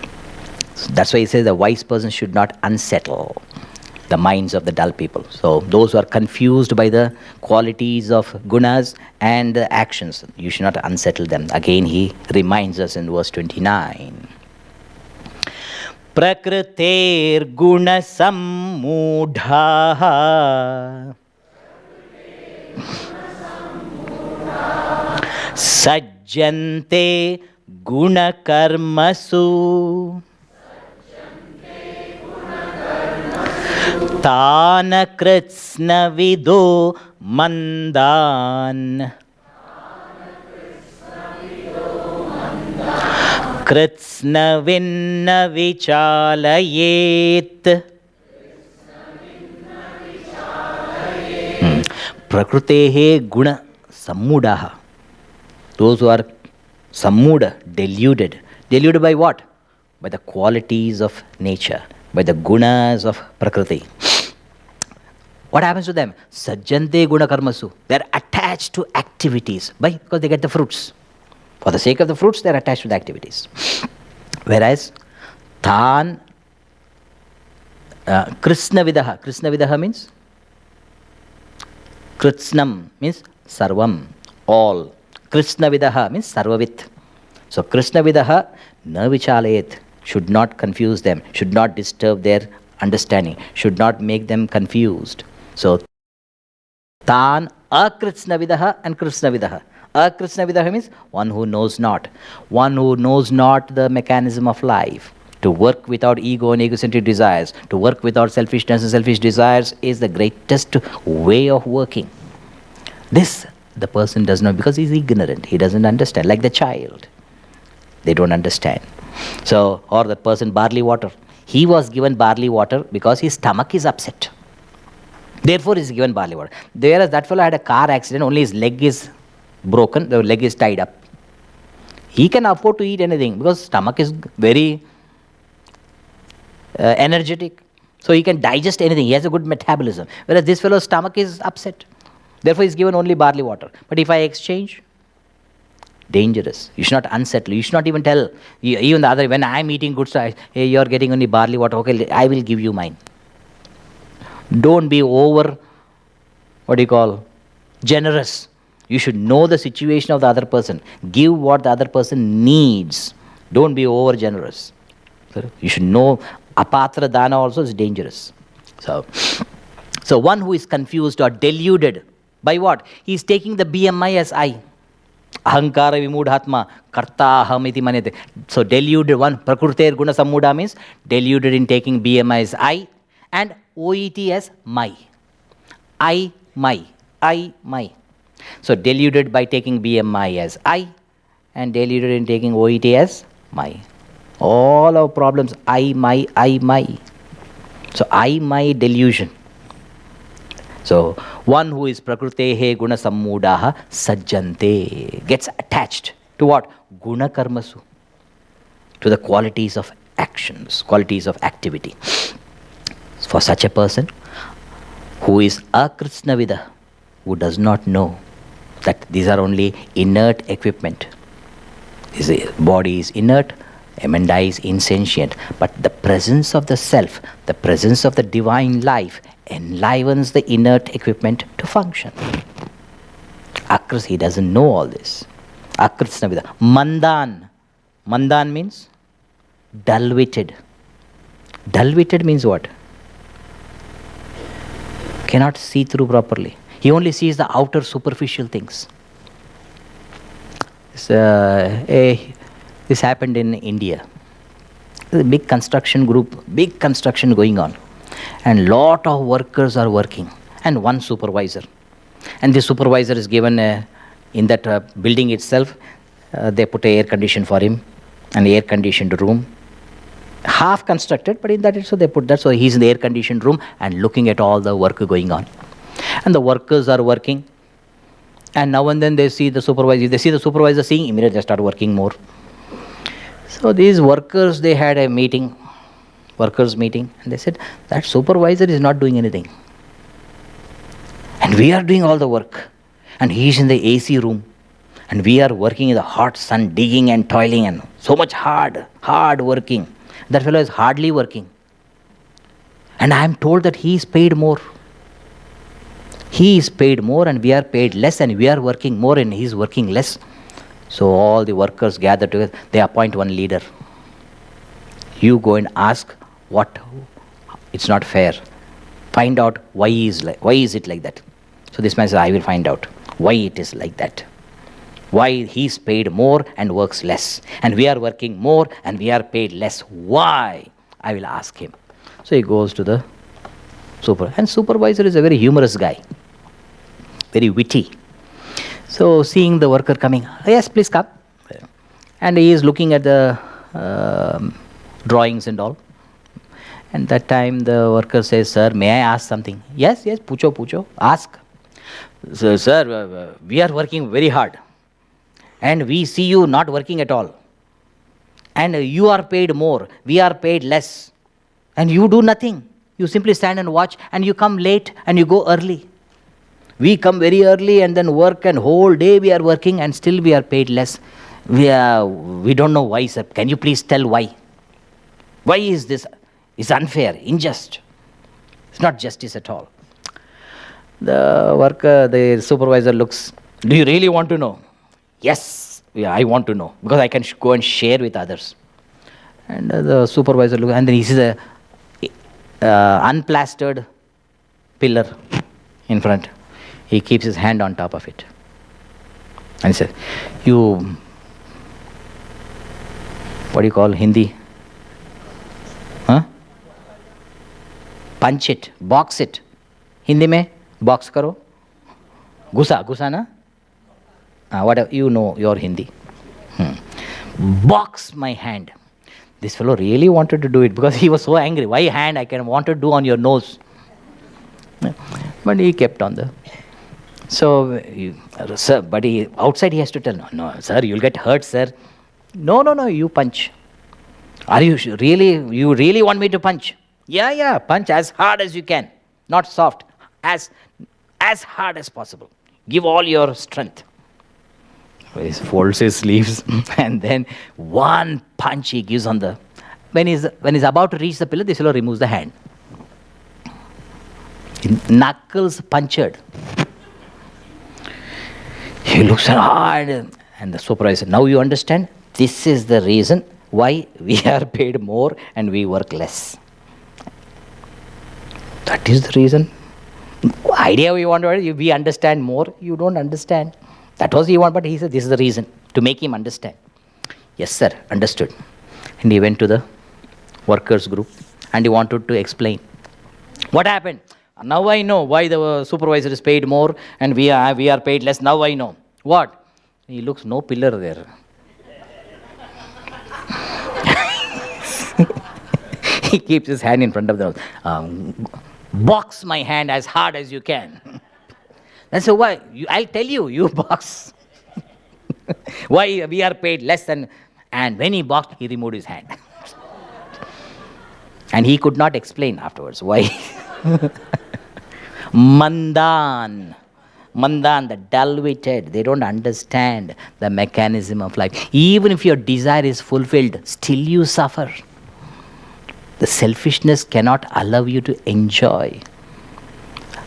So that's why he says the wise person should not unsettle the minds of the dull people. So those who are confused by the qualities of gunas and the actions, you should not unsettle them. Again he reminds us in verse 29. Prakriter guna sammudha sajjante guna karmasu Tana kritsna vido mandan kritsna vinna vichalayet Prakrutehe guna sammudaha. Those who are sammuda, deluded. Deluded by what? By the qualities of nature, by the gunas of Prakriti. What happens to them? Sajjante guna karmasu. They are attached to activities. Why? Because they get the fruits. For the sake of the fruits, they are attached to the activities. Whereas, Tan Krishna Vidaha. Krishna Vidaha means? Kritsnam means Sarvam, all. Krishna Vidaha means Sarvavit. So, Krishna Vidaha na vichalayet. Should not confuse them, should not disturb their understanding, should not make them confused. So, Tan akritsna vidaha and krishna vidaha. Akrishna vidaha means one who knows not the mechanism of life. To work without ego and egocentric desires, to work without selfishness and selfish desires is the greatest way of working. This the person does not, because he is ignorant, he doesn't understand, like the child. They don't understand. So, or that person, barley water. He was given barley water because his stomach is upset. Therefore, he is given barley water. Whereas that fellow had a car accident, only his leg is broken, the leg is tied up. He can afford to eat anything because stomach is very energetic. So he can digest anything. He has a good metabolism. Whereas this fellow's stomach is upset. Therefore, he is given only barley water. But if I exchange, dangerous. You should not unsettle. You should not even tell. Even the other, when I am eating good stuff, hey, you are getting only barley water. Okay, I will give you mine. Don't be over, generous. You should know the situation of the other person. Give what the other person needs. Don't be over generous. You should know apatra dana also is dangerous. So one who is confused or deluded by what? He is taking the BMI as I. Ahankara vimudhatma karta aham iti manete. So deluded one, prakriter guna sammuda means deluded in taking BMI as I and OET as my. I, my. So deluded by taking BMI as I and deluded in taking OET as my. All our problems, I, my. So I, my delusion. So one who is prakrutehe guna sammudaha sajjante gets attached to what? Guna karmasu. To the qualities of actions, qualities of activity. For such a person who is akritsnavida, who does not know that these are only inert equipment. His body is inert, Amanda is insentient, but the presence of the self, the presence of the divine life enlivens the inert equipment to function. Akris, he doesn't know all this. Akritsnavida. Mandan. Mandan means dull-witted. Dull-witted means what? Cannot see through properly. He only sees the outer superficial things. This happened in India. There's a big construction group, big construction going on. And lot of workers are working. And one supervisor. And the supervisor is given in that building itself, they put an air condition for him, an air conditioned room. Half constructed, but in that so they put that, so he's in the air conditioned room and looking at all the work going on. And the workers are working, and now and then they see the supervisor. If they see the supervisor seeing, immediately they start working more. So these workers, they had a meeting, workers meeting, and they said, that supervisor is not doing anything. And we are doing all the work. And he is in the AC room. And we are working in the hot sun, digging and toiling and so much hard working. That fellow is hardly working. And I am told that he is paid more. He is paid more and we are paid less, and we are working more and he is working less. So all the workers gather together. They appoint one leader. You go and ask what, it's not fair. Find out why is it like that. So this man says, I will find out why it is like that. Why he is paid more and works less, and we are working more and we are paid less. Why? I will ask him. So he goes to the supervisor, and supervisor is a very humorous guy, very witty. So seeing the worker coming, yes, please come. And he is looking at the drawings and all. And that time the worker says, sir, may I ask something? Yes, pucho, ask. So, sir, we are working very hard. And we see you not working at all. And you are paid more, we are paid less. And you do nothing. You simply stand and watch, and you come late and you go early. We come very early and then work, and whole day we are working and still we are paid less. We don't know why, sir. Can you please tell why? Why is this? It's unfair, unjust. It's not justice at all. The supervisor looks, do you really want to know? Yes, I want to know, because I can go and share with others. And the supervisor looks, and then he sees a unplastered pillar in front. He keeps his hand on top of it. And he says, what do you call Hindi? Huh? Punch it, box it. Hindi mein, box karo. Gusa na? Whatever, you know your Hindi. Box my hand. This fellow really wanted to do it because he was so angry. Why hand? I want to do on your nose. But he kept on the. So, sir, but outside he has to tell, no, sir, you'll get hurt, sir. No, you punch. Are you really want me to punch? Yeah, punch as hard as you can. Not soft, as hard as possible. Give all your strength. He folds his sleeves and then one punch he gives on the. When he's about to reach the pillar, this fellow removes the hand. Knuckles punctured. He looks hard, and the supervisor, now you understand? This is the reason why we are paid more and we work less. That is the reason. Idea we want to, we understand more, you don't understand. That was he want, but he said this is the reason, to make him understand. Yes, sir, understood. And he went to the workers group and he wanted to explain. What happened? Now I know why the supervisor is paid more and we are paid less. Now I know. What? He looks, no pillar there. He keeps his hand in front of the box my hand as hard as you can. And so why? I'll tell you, you box. Why we are paid less than. And when he boxed, he removed his hand. And he could not explain afterwards why. Mandan, the dull-witted, they don't understand the mechanism of life. Even if your desire is fulfilled, still you suffer. The selfishness cannot allow you to enjoy.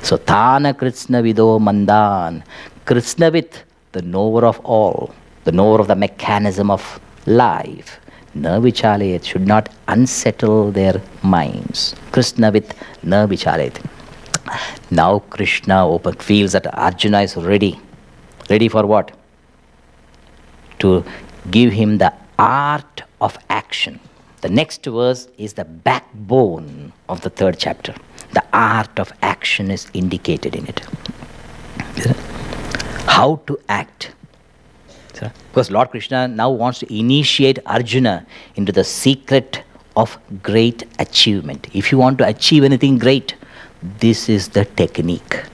So, Thana Krishna Vido Mandan, Krishnavit, the knower of all, the knower of the mechanism of life, Na vichalayet, should not unsettle their minds. Krishna with na vichalayet. Now Krishna feels that Arjuna is ready. Ready for what? To give him the art of action. The next verse is the backbone of the third chapter. The art of action is indicated in it. How to act. Because Lord Krishna now wants to initiate Arjuna into the secret of great achievement. If you want to achieve anything great, this is the technique.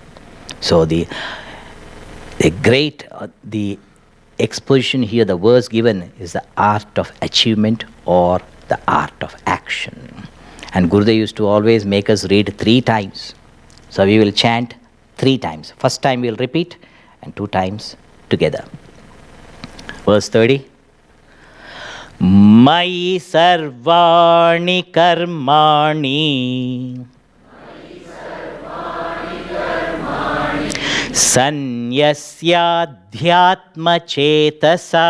So the exposition here, the verse given is the art of achievement or the art of action. And Gurudev used to always make us read 3 times. So we will chant 3 times. First time we will repeat and 2 times together. Verse 30. Mai sarvani karmani Sanyasyadhyatma chetasa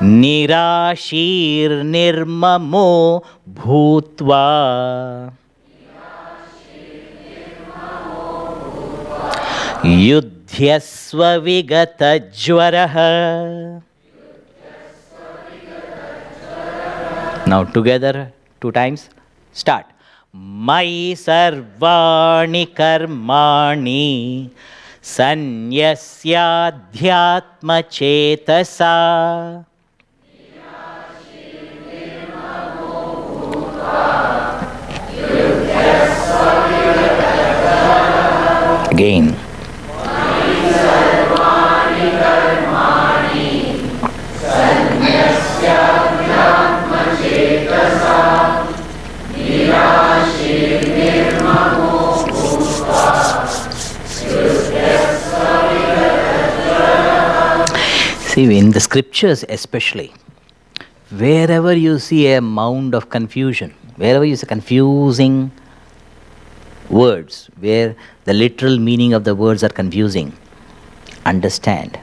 Nirashir nirmamo bhutva Yudhyasva vigata jwaraha. Now together 2 times. Start. Mai sarvani karmani Sanyasyadhyatma chetasa Again. See, in the scriptures especially, wherever you see a mound of confusion, wherever you see confusing words, where the literal meaning of the words are confusing, understand.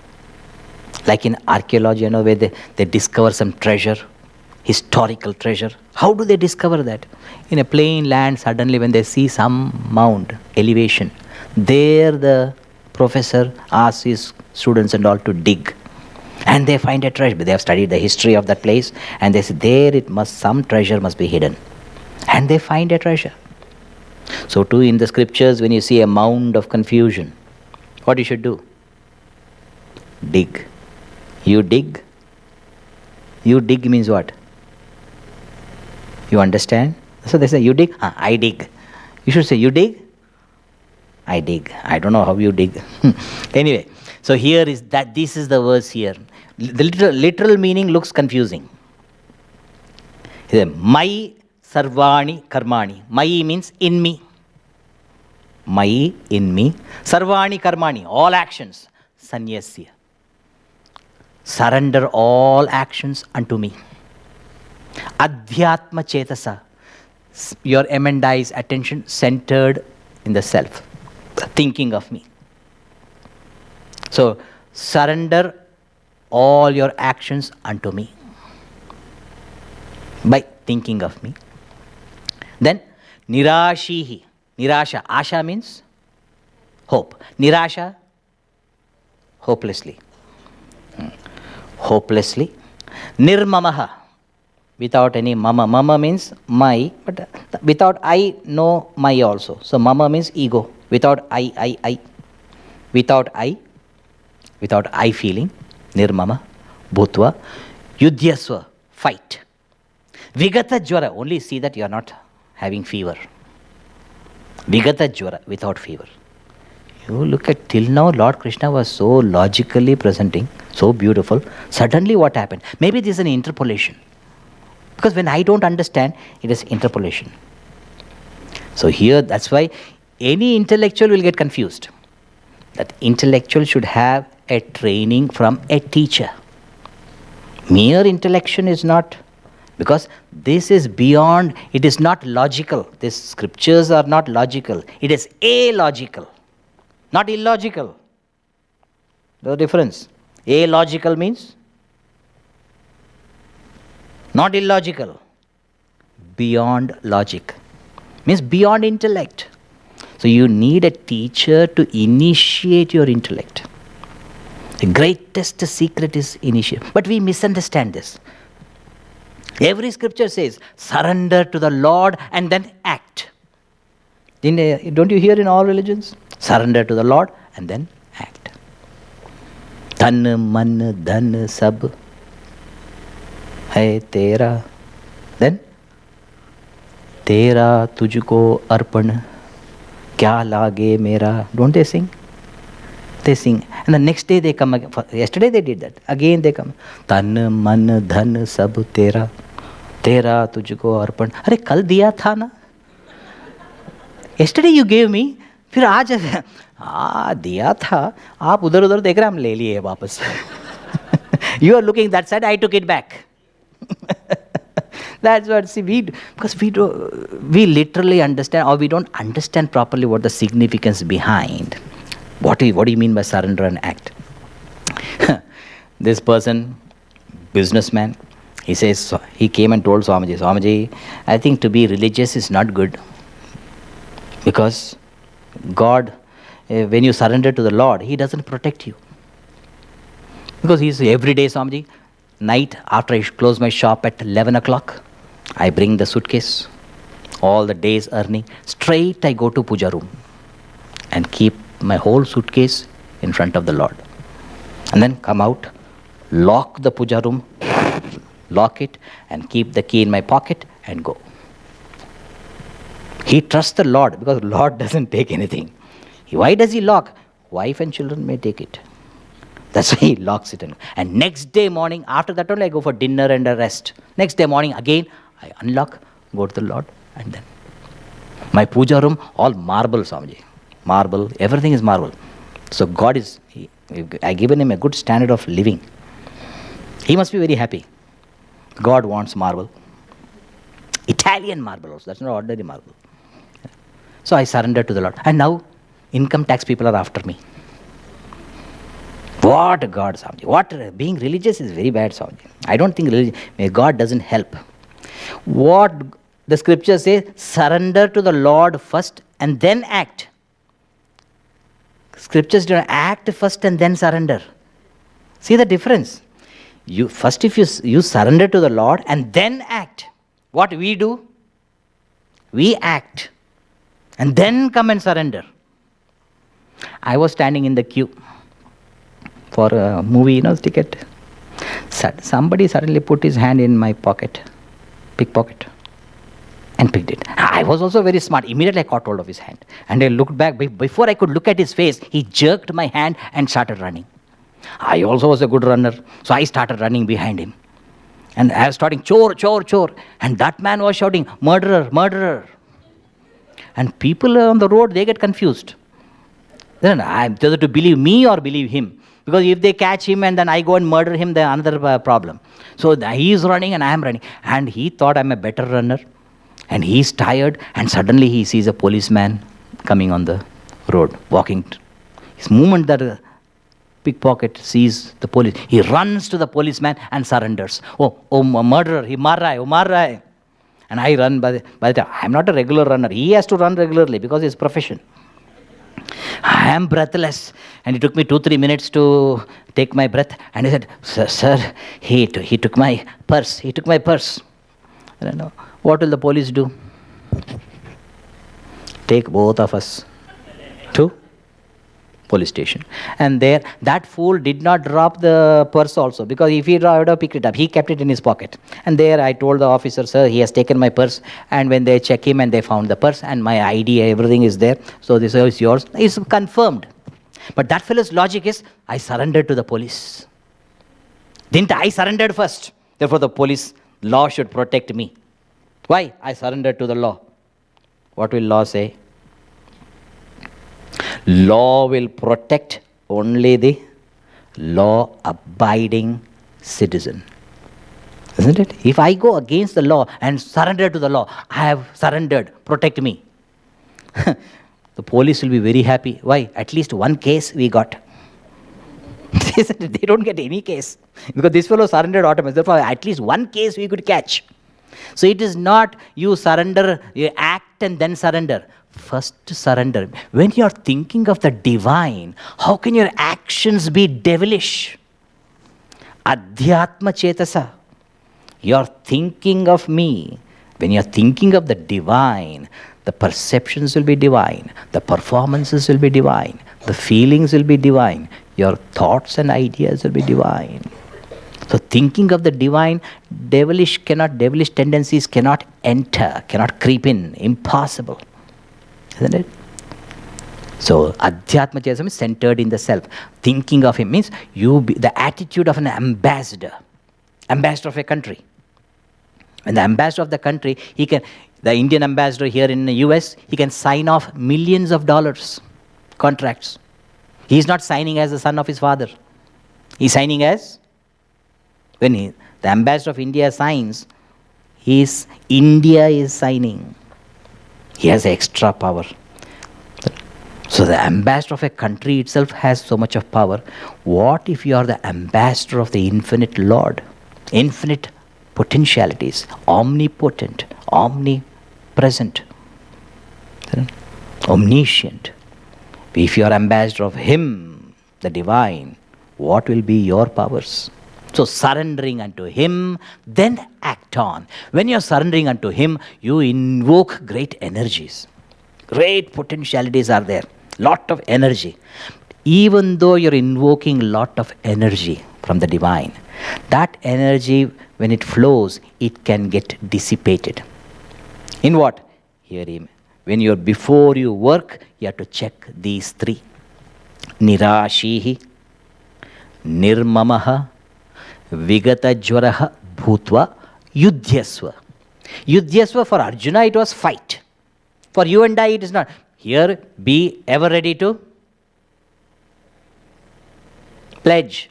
Like in archaeology, where they discover some treasure, historical treasure. How do they discover that? In a plain land, suddenly when they see some mound, elevation, there the professor asks his students and all to dig. And they find a treasure. They have studied the history of that place, and they say there some treasure must be hidden. And they find a treasure. So too in the scriptures, when you see a mound of confusion, what you should do? Dig. You dig. You dig means what? You understand? So they say, you dig? I dig. You should say, you dig? I dig. I don't know how you dig. Anyway, so here is that, this is the verse here. The literal meaning looks confusing. Mai sarvani karmani. Mai means in me. Mai in me. Sarvani karmani. All actions. Sanyasya. Surrender all actions unto me. Adhyatma chetasa. Your M&I's attention centered in the self. Thinking of me. So, surrender all your actions unto me. By thinking of me. Then, nirashihi. Nirasha. Asha means hope. Nirasha, hopelessly. Hopelessly. Nirmamaha. Without any mama. Mama means my, but without I, no my also. So mama means ego. Without I. Without I feeling. Nirmama. Bhutva. Yudhyasva. Fight. Vigata jwara. Only see that you are not having fever. Vigata jwara. Without fever. You look at till now, Lord Krishna was so logically presenting, so beautiful. Suddenly what happened? Maybe this is an interpolation. Because when I don't understand, it is interpolation. So here, that's why any intellectual will get confused. That intellectual should have a training from a teacher. Mere intellection is not, because this is beyond, it is not logical. These scriptures are not logical. It is illogical, not illogical. The difference. Illogical means not illogical, beyond logic, means beyond intellect. So you need a teacher to initiate your intellect. The greatest secret is initiate. But we misunderstand this. Every scripture says, surrender to the Lord and then act. Don't you hear in all religions? Surrender to the Lord and then act. Tan, man, dhan, sab hai tera. Then, tera tujhko arpan, kya lage mera. Don't they sing? They sing. And the next day they come again. Yesterday they did that. Again they come. Tan, man, dhan, sab tera. Tera tujhko arpan. Arre, kal diya tha na? Yesterday you gave me. फिर आज दिया था. आप उधर उधर देख रहे, हम ले लिए वापस. You are looking that side, I took it back. That's what, see, because we literally understand, or we don't understand properly what the significance behind. What do you mean by surrender and act? This person, businessman, he says, he came and told Swamiji, Swamiji, I think to be religious is not good. Because God, when you surrender to the Lord, He doesn't protect you. Because He's every day, Swamiji, night after I close my shop at 11 o'clock, I bring the suitcase, all the day's earning, straight I go to puja room and keep my whole suitcase in front of the Lord. And then come out, lock the puja room, lock it, and keep the key in my pocket and go. He trusts the Lord because Lord doesn't take anything. Why does He lock? Wife and children may take it. That's why He locks it. And next day morning, after that only I go for dinner and a rest. Next day morning again, I unlock, go to the Lord, and then. My puja room, all marble, Swamiji. Marble, everything is marble. So God is, I given Him a good standard of living. He must be very happy. God wants marble. Italian marble also, that's not ordinary marble. So I surrender to the Lord. And now, income tax people are after me. What God, Swamiji? What, being religious is very bad, Swamiji. I don't think God doesn't help. What the scripture says, surrender to the Lord first and then act. Scriptures don't act first and then surrender. See the difference? First if you surrender to the Lord and then act. What we do? We act. And then come and surrender. I was standing in the queue for a movie, ticket. Somebody suddenly put his hand in my pocket, pickpocket, and picked it. I was also very smart. Immediately I caught hold of his hand. And I looked back. Before I could look at his face, he jerked my hand and started running. I also was a good runner. So I started running behind him. And I was starting, chore, chore, chore. And that man was shouting, murderer, murderer. And people on the road, they get confused. Then I'm whether to believe me or believe him. Because if they catch him and then I go and murder him, then another problem. So he is running and I am running. And he thought I'm a better runner. And he's tired. And suddenly he sees a policeman coming on the road, walking. His moment that pickpocket sees the police, he runs to the policeman and surrenders. Oh, murderer, he mar raha hai. And I run by the time. I'm not a regular runner. He has to run regularly because it's profession. I am breathless. And it took me 2-3 minutes to take my breath. And he said, sir, he took my purse. He took my purse. I don't know. What will the police do? Take both of us to police station. And there, that fool did not drop the purse also, because if he would have picked it up, he kept it in his pocket. And there I told the officer, sir, he has taken my purse. And when they check him and they found the purse and my ID, everything is there. So this is yours. It's confirmed. But that fellow's logic is, I surrendered to the police. Didn't I surrendered first? Therefore the police law should protect me. Why? I surrendered to the law. What will law say? Law will protect only the law-abiding citizen. Isn't it? If I go against the law and surrender to the law, I have surrendered, protect me. The police will be very happy. Why? At least one case we got. They don't get any case. Because this fellow surrendered automatically. Therefore, at least one case we could catch. So it is not you surrender, you act and then surrender. First surrender. When you are thinking of the divine, how can your actions be devilish? Adhyatma chetasa. You are thinking of me. When you are thinking of the divine, the perceptions will be divine, the performances will be divine, the feelings will be divine, your thoughts and ideas will be divine. So thinking of the divine, devilish tendencies cannot enter, cannot creep in, impossible. Isn't it? So Adhyatma Chesam is centered in the self. Thinking of him means the attitude of an ambassador of a country. When the ambassador of the country, the Indian ambassador here in the US, he can sign off millions of dollars contracts. He is not signing as the son of his father. He is signing as, the ambassador of India signs, India is signing. He has extra power. So the ambassador of a country itself has so much of power. What if you are the ambassador of the infinite Lord? Infinite potentialities, omnipotent, omnipresent, omniscient. If you are ambassador of him, the divine, what will be your powers? So surrendering unto him, then act on. When you are surrendering unto him, you invoke great energies. Great potentialities are there. Lot of energy. Even though you're invoking lot of energy from the divine, that energy, when it flows, it can get dissipated. In what? Hear him. Before you work, you have to check these three. Nirashihi, nirmamaha, vigatajvaraha bhutva, yudhyasva. Yudhyasva, for Arjuna it was fight. For you and I it is not. Here, be ever ready to pledge.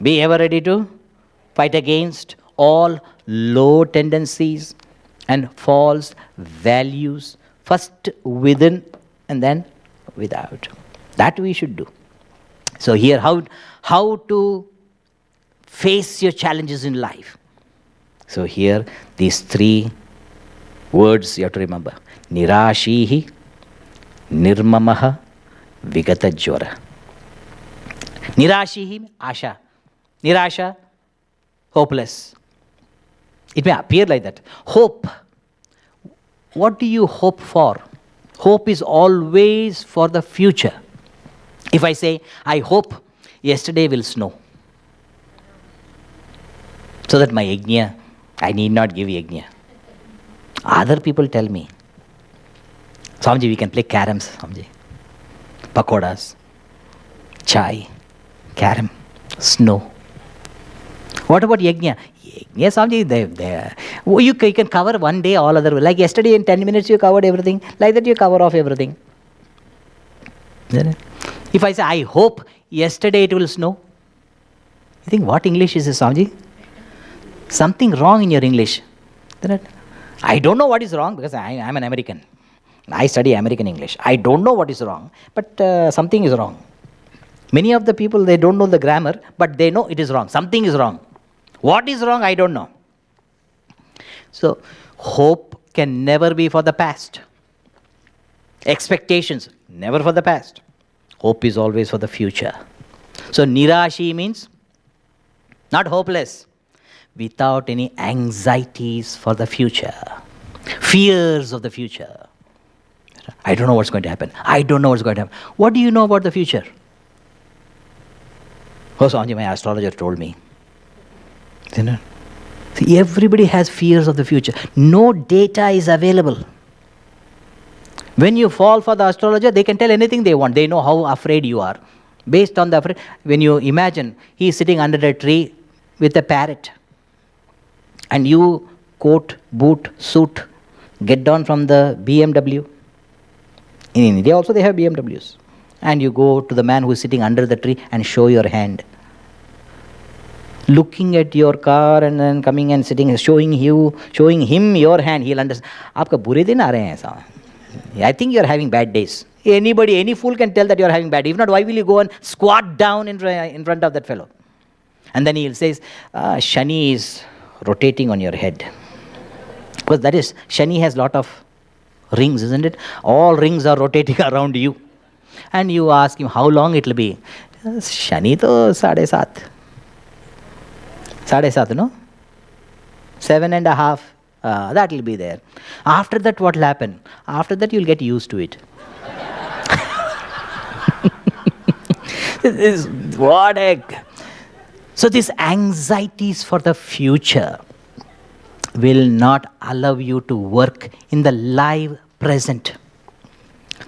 Be ever ready to fight against all low tendencies and false values, first within and then without. That we should do. So here, how to face your challenges in life. So here, these three words you have to remember. Nirashihi, nirmamaha, vigatajvara. Nirashihi, asha. Nirasha, hopeless. It may appear like that. Hope. What do you hope for? Hope is always for the future. If I say, I hope yesterday will snow, so that my yajna, I need not give yajna. Other people tell me, Swamiji, we can play caroms, Swamiji. Pakodas, chai, carom, snow. What about yajna? Yajna, Swamiji, you can cover one day all other. Like yesterday in 10 minutes you covered everything. Like that you cover off everything. If I say, I hope yesterday it will snow, you think, what English is this, Swamiji? Something wrong in your English. I don't know what is wrong because I am an American. I study American English. I don't know what is wrong, but something is wrong. Many of the people, they don't know the grammar, but they know it is wrong. Something is wrong. What is wrong, I don't know. So, hope can never be for the past. Expectations, never for the past. Hope is always for the future. So, nirashi means not hopeless, without any anxieties for the future, fears of the future. I don't know what's going to happen. I don't know what's going to happen. What do you know about the future? Oh, Swamiji, my astrologer told me. See, everybody has fears of the future. No data is available. When you fall for the astrologer, they can tell anything they want. They know how afraid you are. Based on the afraid, when you imagine he is sitting under a tree with a parrot, and you coat, boot, suit, get down from the BMW. In India also they have BMWs. And you go to the man who is sitting under the tree and show your hand. Looking at your car and then coming and sitting, showing him your hand, he'll understand. Aapka bure din aa rahe hain, I think you're having bad days. Anybody, any fool can tell that you're having bad days. If not, why will you go and squat down in front of that fellow? And then he says, Shani is rotating on your head. Because that is, Shani has lot of rings, isn't it? All rings are rotating around you. And you ask him how long it will be. Shani to 7.5. 7.5, no? 7.5. That will be there. After that, what will happen? After that, you'll get used to it. What heck? So these anxieties for the future will not allow you to work in the live present.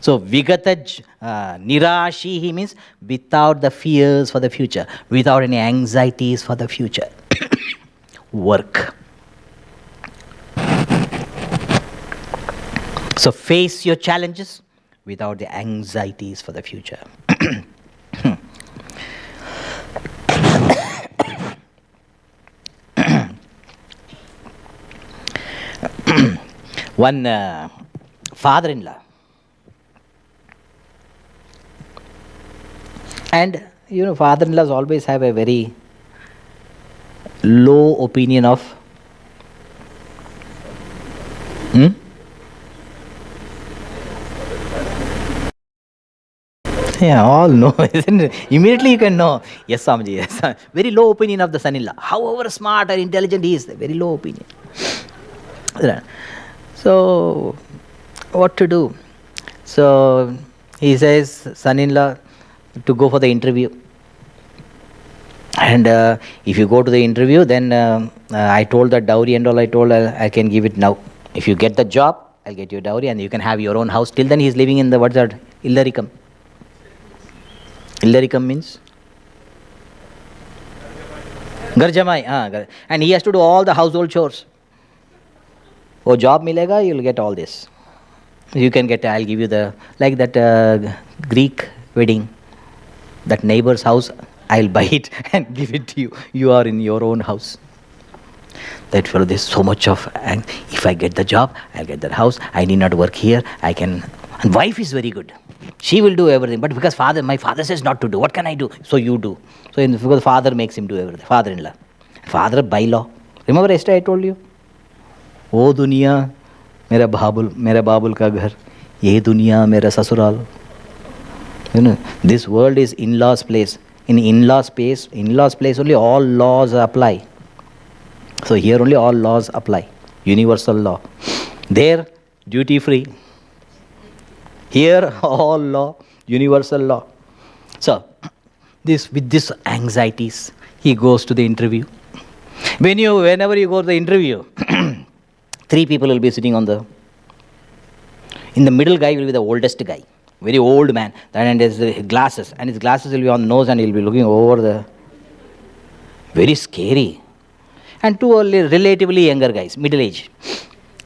So vigata nirashihi means without the fears for the future, without any anxieties for the future. Work. So face your challenges without the anxieties for the future. One father-in-law. And father-in-laws always have a very low opinion of Yeah, all know, isn't it? Immediately you can know. Yes, Swamiji, yes. Very low opinion of the son-in-law. However smart or intelligent he is, very low opinion. So, what to do? So, he says, son-in-law, to go for the interview. And if you go to the interview, then I told that dowry and all, I told I can give it now. If you get the job, I'll get you a dowry and you can have your own house. Till then, he's living in the, what's that, Illarikam. Illarikam means? Garjamai. And he has to do all the household chores. Oh, job milega, you'll get all this. You can get, I'll give you the, like that Greek wedding, that neighbor's house, I'll buy it and give it to you. You are in your own house. That fellow, there's so much of, and if I get the job, I'll get that house. I need not work here. I can, and wife is very good. She will do everything. But because my father says not to do, what can I do? So you do. So because father makes him do everything. Father-in-law. Father by law. Remember yesterday I told you? O duniya, mera babul ka ghar. Ye duniya, mera sasural. This world is in-laws place. In in-laws place only all laws apply. So here only all laws apply. Universal law. There, duty-free. Here, all law, universal law. So, with this anxieties, he goes to the interview. Whenever you go to the interview, 3 people will be sitting in the middle guy will be the oldest guy, very old man. And his glasses, and his glasses will be on the nose and he'll be looking over the, very scary. And 2 relatively younger guys, middle age.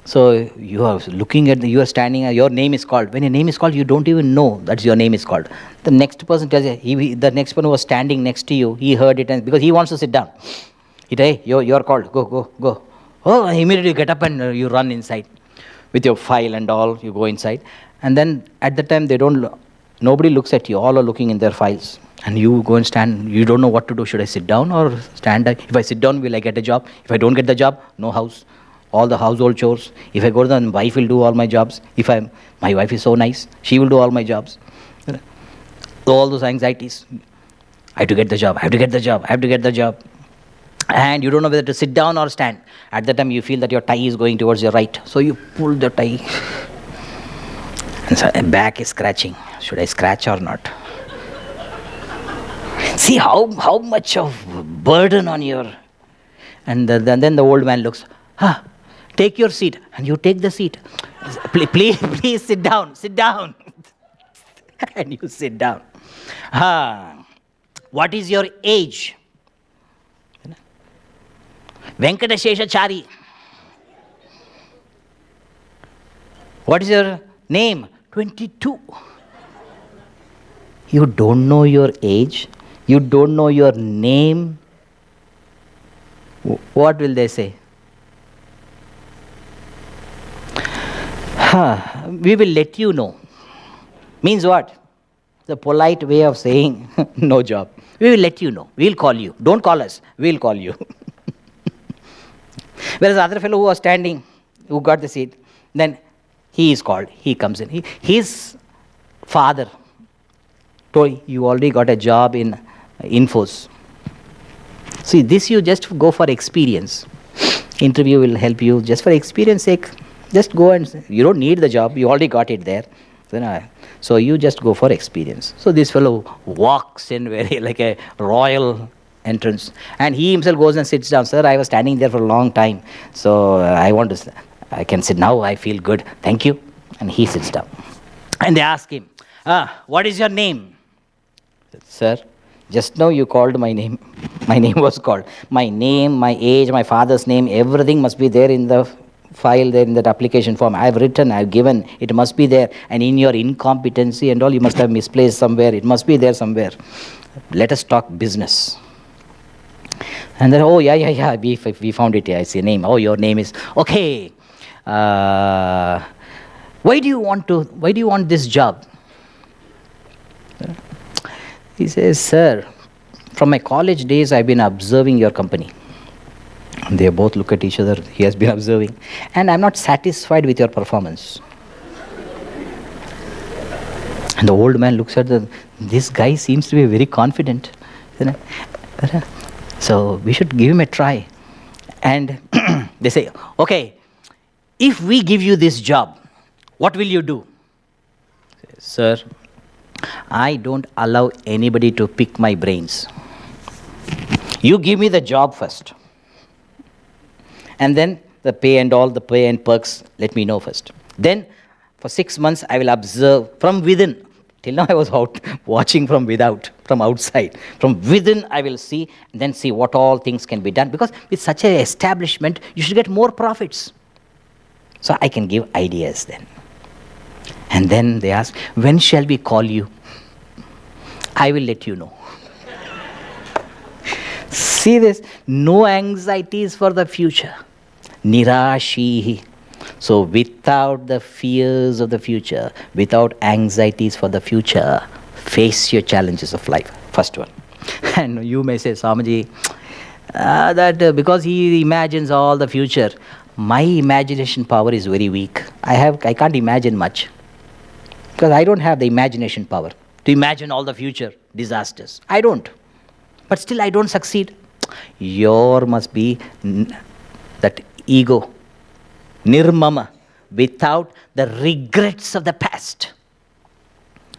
So you are looking at, you are standing, your name is called. When your name is called, you don't even know that your name is called. The next person tells you, the next one who was standing next to you, he heard it and because he wants to sit down. He tells, hey, you're called, go. Oh, immediately you get up and you run inside with your file and all, you go inside. And then at the time, nobody looks at you, all are looking in their files. And you go and stand, you don't know what to do. Should I sit down or stand? If I sit down, will I get a job? If I don't get the job, no house. All the household chores. If I go to the wife will do all my jobs. My wife is so nice, she will do all my jobs. All those anxieties. I have to get the job. And you don't know whether to sit down or stand. At that time you feel that your tie is going towards your right. So you pull the tie. And so back is scratching. Should I scratch or not? See how much of burden on your... And then the old man looks, take your seat. And you take the seat. Please sit down. And you sit down. What is your age? Venkatesheshachari. What is your name? 22. You don't know your age. You don't know your name. What will they say? We will let you know. Means what? The polite way of saying no job. We will let you know. We'll call you. Don't call us. We'll call you. Whereas the other fellow who was standing, who got the seat, then he is called. He comes in. His father told, you already got a job in Infos. See, this you just go for experience. Interview will help you just for experience sake. Just go and, you don't need the job. You already got it there. So you just go for experience. So this fellow walks in very like a royal entrance, and he himself goes and sits down. Sir, I was standing there for a long time, so I can sit now. I feel good. Thank you. And he sits down. And they ask him, what is your name? Sir, just now you called my name. My name was called. My name, my age, my father's name, everything must be there in the file, there in that application form. I've written, I've given, it must be there. And in your incompetency and all, you must have misplaced somewhere. It must be there somewhere. Let us talk business. And then, oh, yeah, we found it. Yeah, I see a name. Oh, your name is, okay. Why do you want this job? He says, sir, from my college days, I've been observing your company. They both look at each other. He has been observing. And I'm not satisfied with your performance. And the old man looks at this guy seems to be very confident. So we should give him a try. And they say, okay, if we give you this job, what will you do? Sir, I don't allow anybody to pick my brains. You give me the job first. And then the pay and all the pay and perks, let me know first. Then for 6 months, I will observe from within. Till now I was out watching from without, from outside. From within I will see, and then see what all things can be done. Because with such an establishment, you should get more profits. So I can give ideas then. And then they ask, when shall we call you? I will let you know. See this? No anxieties for the future. Nirashihi. So without the fears of the future, without anxieties for the future, face your challenges of life. First one. And you may say, Swamiji, that because he imagines all the future, my imagination power is very weak. I can't imagine much. Because I don't have the imagination power to imagine all the future disasters. I don't. But still I don't succeed. Your must be that ego, nirmama, without the regrets of the past.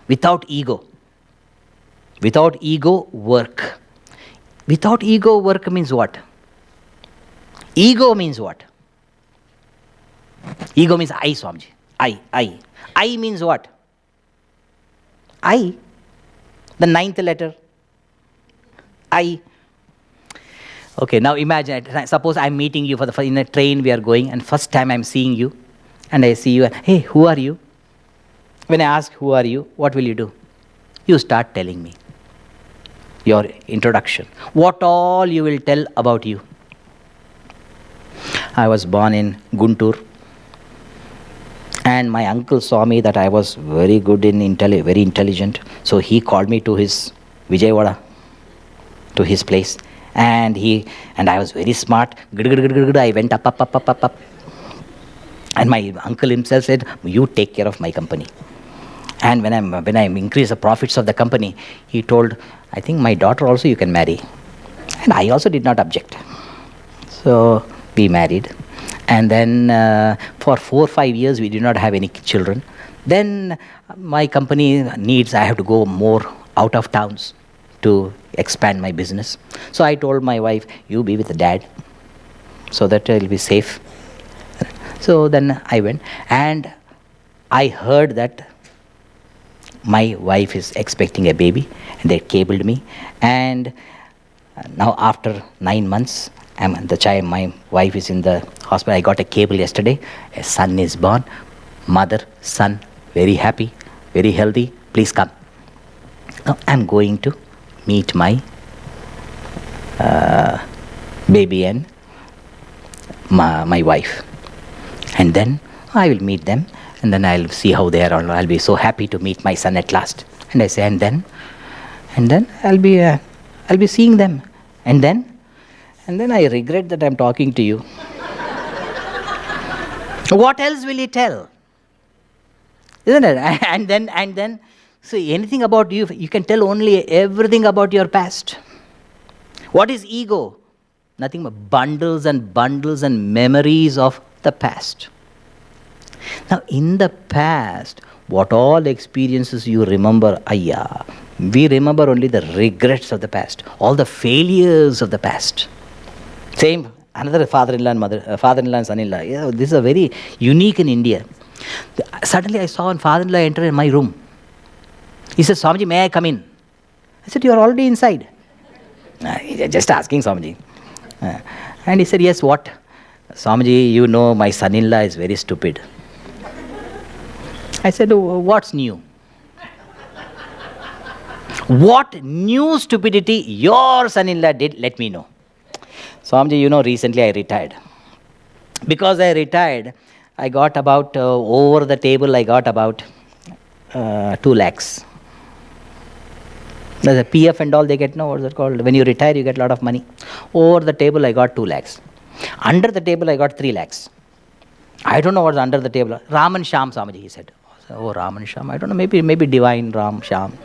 Without ego. Without ego, work. Without ego, work means what? Ego means what? Ego means I, Swamiji. I. I means what? I. The 9th letter. I. Okay, now imagine, suppose I'm meeting you in a train we are going, and first time I'm seeing you, and I see you, hey, who are you? When I ask who are you, what will you do? You start telling me your introduction. What all you will tell about you. I was born in Guntur, and my uncle saw me that I was very good in very intelligent, so he called me to his Vijayawada, to his place. And I was very smart. I went up. And my uncle himself said, you take care of my company. And when I increase the profits of the company, he told, I think my daughter also you can marry. And I also did not object. So we married. And then for 4 or 5 years, we did not have any children. Then my company needs, I have to go more out of towns to expand my business. So I told my wife, you be with the dad so that I'll be safe. So then I went, and I heard that my wife is expecting a baby, and they cabled me. And now after 9 months, my wife is in the hospital. I got a cable yesterday. A son is born. Mother, son, very happy, very healthy. Please come. Now I'm going to meet my baby and my wife. And then I will meet them, And then I'll see how they are. I'll be so happy to meet my son at last. And I say, and then I'll be seeing them. And then I regret that I'm talking to you. What else will he tell? Isn't it? And then, so anything about you, you can tell only everything about your past. What is ego? Nothing but bundles and bundles and memories of the past. Now, in the past, what all experiences you remember, we remember only the regrets of the past, all the failures of the past. Same, another father-in-law and father-in-law and son-in-law. Yeah, this is a very unique in India. Suddenly I saw a father-in-law enter in my room. He said, Swamiji, may I come in? I said, you are already inside. Just asking Swamiji. And he said, yes, what? Swamiji, you know my son-in-law is very stupid. I said, what's new? What new stupidity your son-in-law did, let me know. Swamiji, you know, recently I retired. Because I retired, I got about, over the table, I got about 2 lakhs. The PF and all they get, no, what's it called? When you retire, you get a lot of money. Over the table, I got 2 lakhs. Under the table, I got 3 lakhs. I don't know what's under the table. Ram and Sham, Swamiji, he said. Oh, Ram and Sham. I don't know, maybe divine Ram, Sham.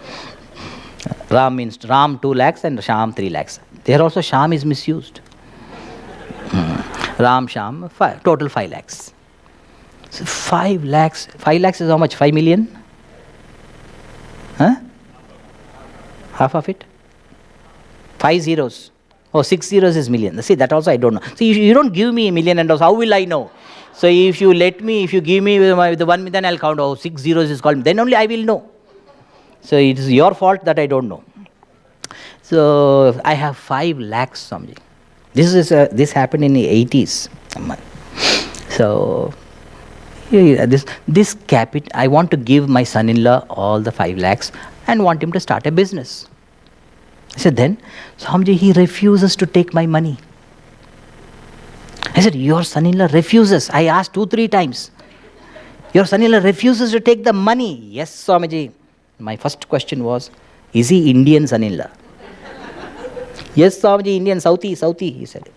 Ram means Ram 2 lakhs and Sham 3 lakhs. There also Sham is misused. Ram, Sham, total 5 lakhs. So 5 lakhs. 5 lakhs is how much? 5 million? Huh? Half of it? 5 zeros. Oh, 6 zeros is million. See, that also I don't know. See, you don't give me a million and also, how will I know? So if you give me the 1 million, then I'll count, oh, 6 zeros is called, then only I will know. So it is your fault that I don't know. So I have 5 lakhs, Swamiji. This happened in the 80s. So this capital, I want to give my son-in-law all the 5 lakhs and want him to start a business. I said, then, Swamiji, he refuses to take my money. I said, your son-in-law refuses. I asked 2-3 times. Your son-in-law refuses to take the money. Yes, Swamiji. My first question was, is he Indian son-in-law? Yes, Swamiji, Indian, Southie, he said.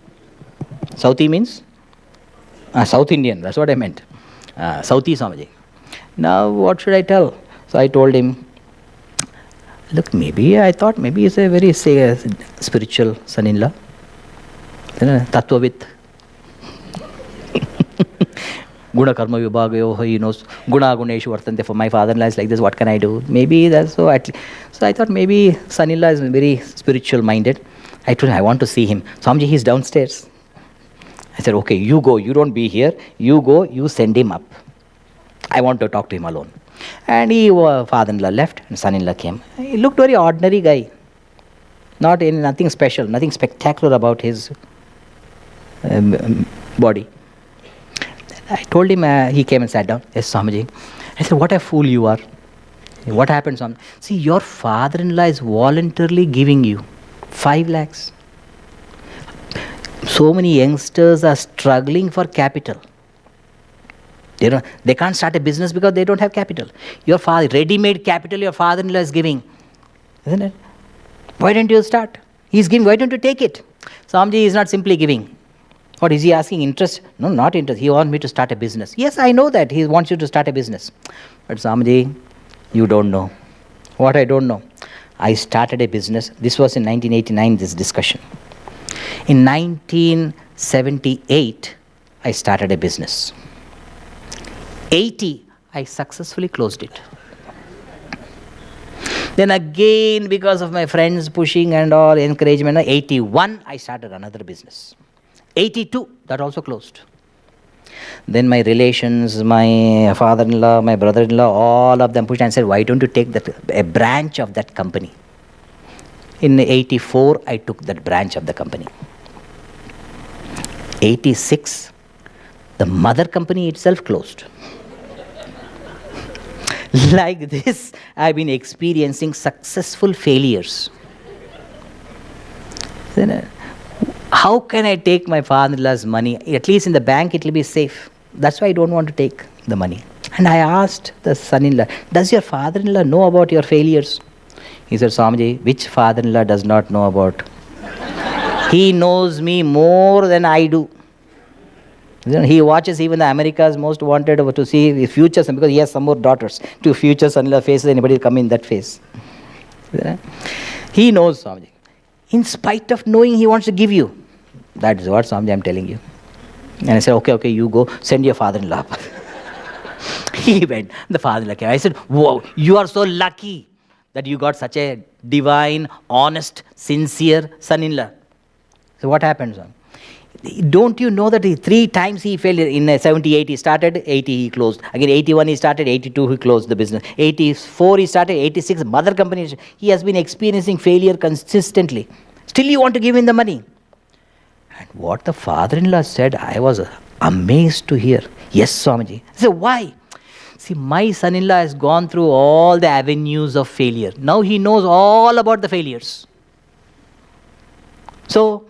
Southie means? South Indian, that's what I meant. Southie, Swamiji. Now, what should I tell? So I told him, look, I thought maybe he's a very spiritual son-in-law. Tattvavit. Guna karma vibhagayo, he knows. Guna guneshu vartante. For my father-in-law is like this, what can I do? Maybe that's so. So I thought maybe son-in-law is very spiritual minded. I told him, I want to see him. Swamiji, he's downstairs. I said, okay, you go. You don't be here. You go, you send him up. I want to talk to him alone. And father-in-law left and son-in-law came. He looked very ordinary guy. Nothing special, nothing spectacular about his body. I told him, he came and sat down. Yes, Swamiji. I said, what a fool you are. What happened, Swamiji? See, your father-in-law is voluntarily giving you 5 lakhs. So many youngsters are struggling for capital. They can't start a business because they don't have capital. Your ready-made capital your father-in-law is giving. Isn't it? Why don't you start? He's giving, why don't you take it? Swamiji is not simply giving. What is he asking? Interest? No, not interest. He wants me to start a business. Yes, I know that. He wants you to start a business. But Swamiji, you don't know. What I don't know? I started a business. This was in 1989, this discussion. In 1978, I started a business. 80, I successfully closed it. Then again, because of my friends pushing and all, encouragement, 81, I started another business. 82, that also closed. Then my relations, my father-in-law, my brother-in-law, all of them pushed and said, why don't you take a branch of that company? In 84, I took that branch of the company. 86, the mother company itself closed. Like this, I've been experiencing successful failures. How can I take my father-in-law's money? At least in the bank, it will be safe. That's why I don't want to take the money. And I asked the son-in-law, does your father-in-law know about your failures? He said, Swamiji, which father-in-law does not know about? He knows me more than I do. He watches even the America's Most Wanted to see his future son, because he has some more daughters. To future son-in-law faces, anybody come in that face. He knows, Swamiji. In spite of knowing, he wants to give you. That is what, Swamiji, I am telling you. And I said, okay, you go, send your father-in-law. He went. The father-in-law came. I said, whoa, you are so lucky that you got such a divine, honest, sincere son-in-law. So what happened, son? Don't you know that 3 times he failed? In 78 he started, 80 he closed. Again 81 he started, 82 he closed the business. 84 he started, 86 mother company. He has been experiencing failure consistently. Still you want to give him the money. And what the father-in-law said, I was amazed to hear. Yes, Swamiji. I said, why? See, my son-in-law has gone through all the avenues of failure. Now he knows all about the failures. So,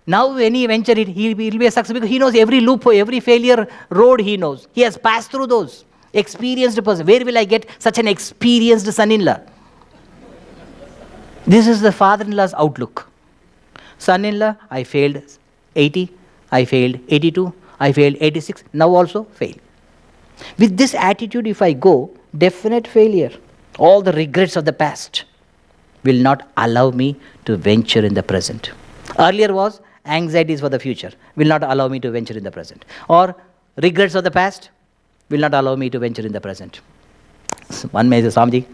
now when he venture it, he'll be a success because he knows every loophole, every failure road he knows. He has passed through those. Experienced person. Where will I get such an experienced son-in-law? This is the father-in-law's outlook. Son-in-law, I failed 80, I failed 82, I failed 86, now also fail. With this attitude, if I go, definite failure. All the regrets of the past will not allow me to venture in the present. Earlier was anxieties for the future, will not allow me to venture in the present. Or regrets of the past will not allow me to venture in the present. So one may say, Swamiji,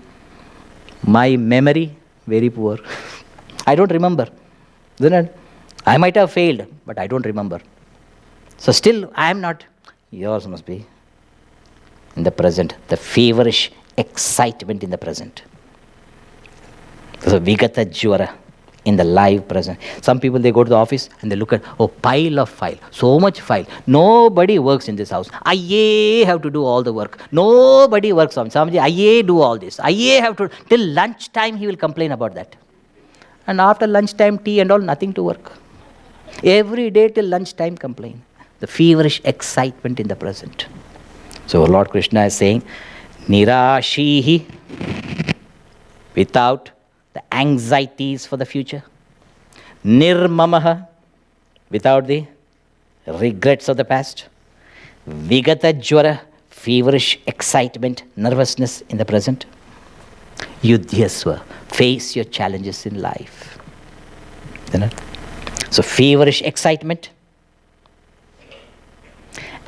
my memory very poor. I don't remember. Isn't it? I might have failed, but I don't remember. So still I am not. Yours must be in the present, the feverish excitement in the present. So vigata jwara in the live present. Some people, they go to the office and they look at, pile of file, so much file. Nobody works in this house. I have to do all the work. Nobody works on Swamiji. I do all this. I have to, till lunchtime he will complain about that. And after lunchtime tea and all, nothing to work. Every day till lunchtime complain. The feverish excitement in the present. So Lord Krishna is saying, Nirashihi, without the anxieties for the future. Nirmamaha, without the regrets of the past. Vigata jwara, feverish excitement, nervousness in the present. Yudhyasva, face your challenges in life. So feverish excitement,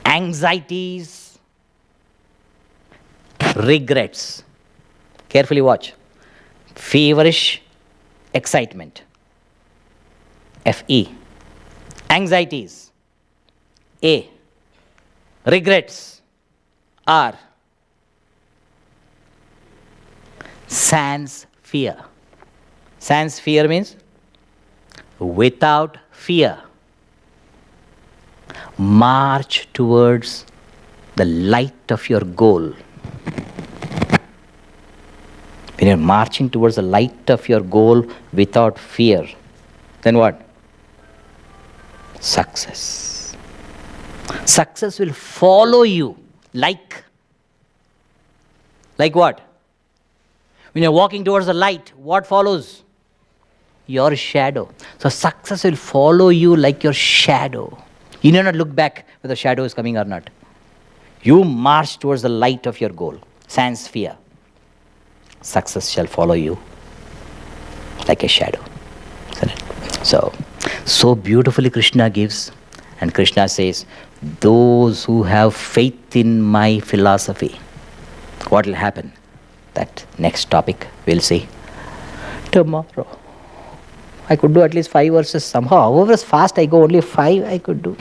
anxieties, regrets. Carefully watch. Feverish excitement. F-E. Anxieties. A. Regrets. R. Sans fear. Sans fear means without fear. March towards the light of your goal. When you're marching towards the light of your goal without fear, then what? Success. Success will follow you like what? When you're walking towards the light, what follows? Your shadow. So success will follow you like your shadow. You need not look back whether the shadow is coming or not. You march towards the light of your goal. Sans fear. Success shall follow you like a shadow. So beautifully Krishna gives, and Krishna says, those who have faith in my philosophy, what will happen? That next topic we'll see tomorrow. I could do at least 5 verses somehow. However fast I go, only 5 I could do.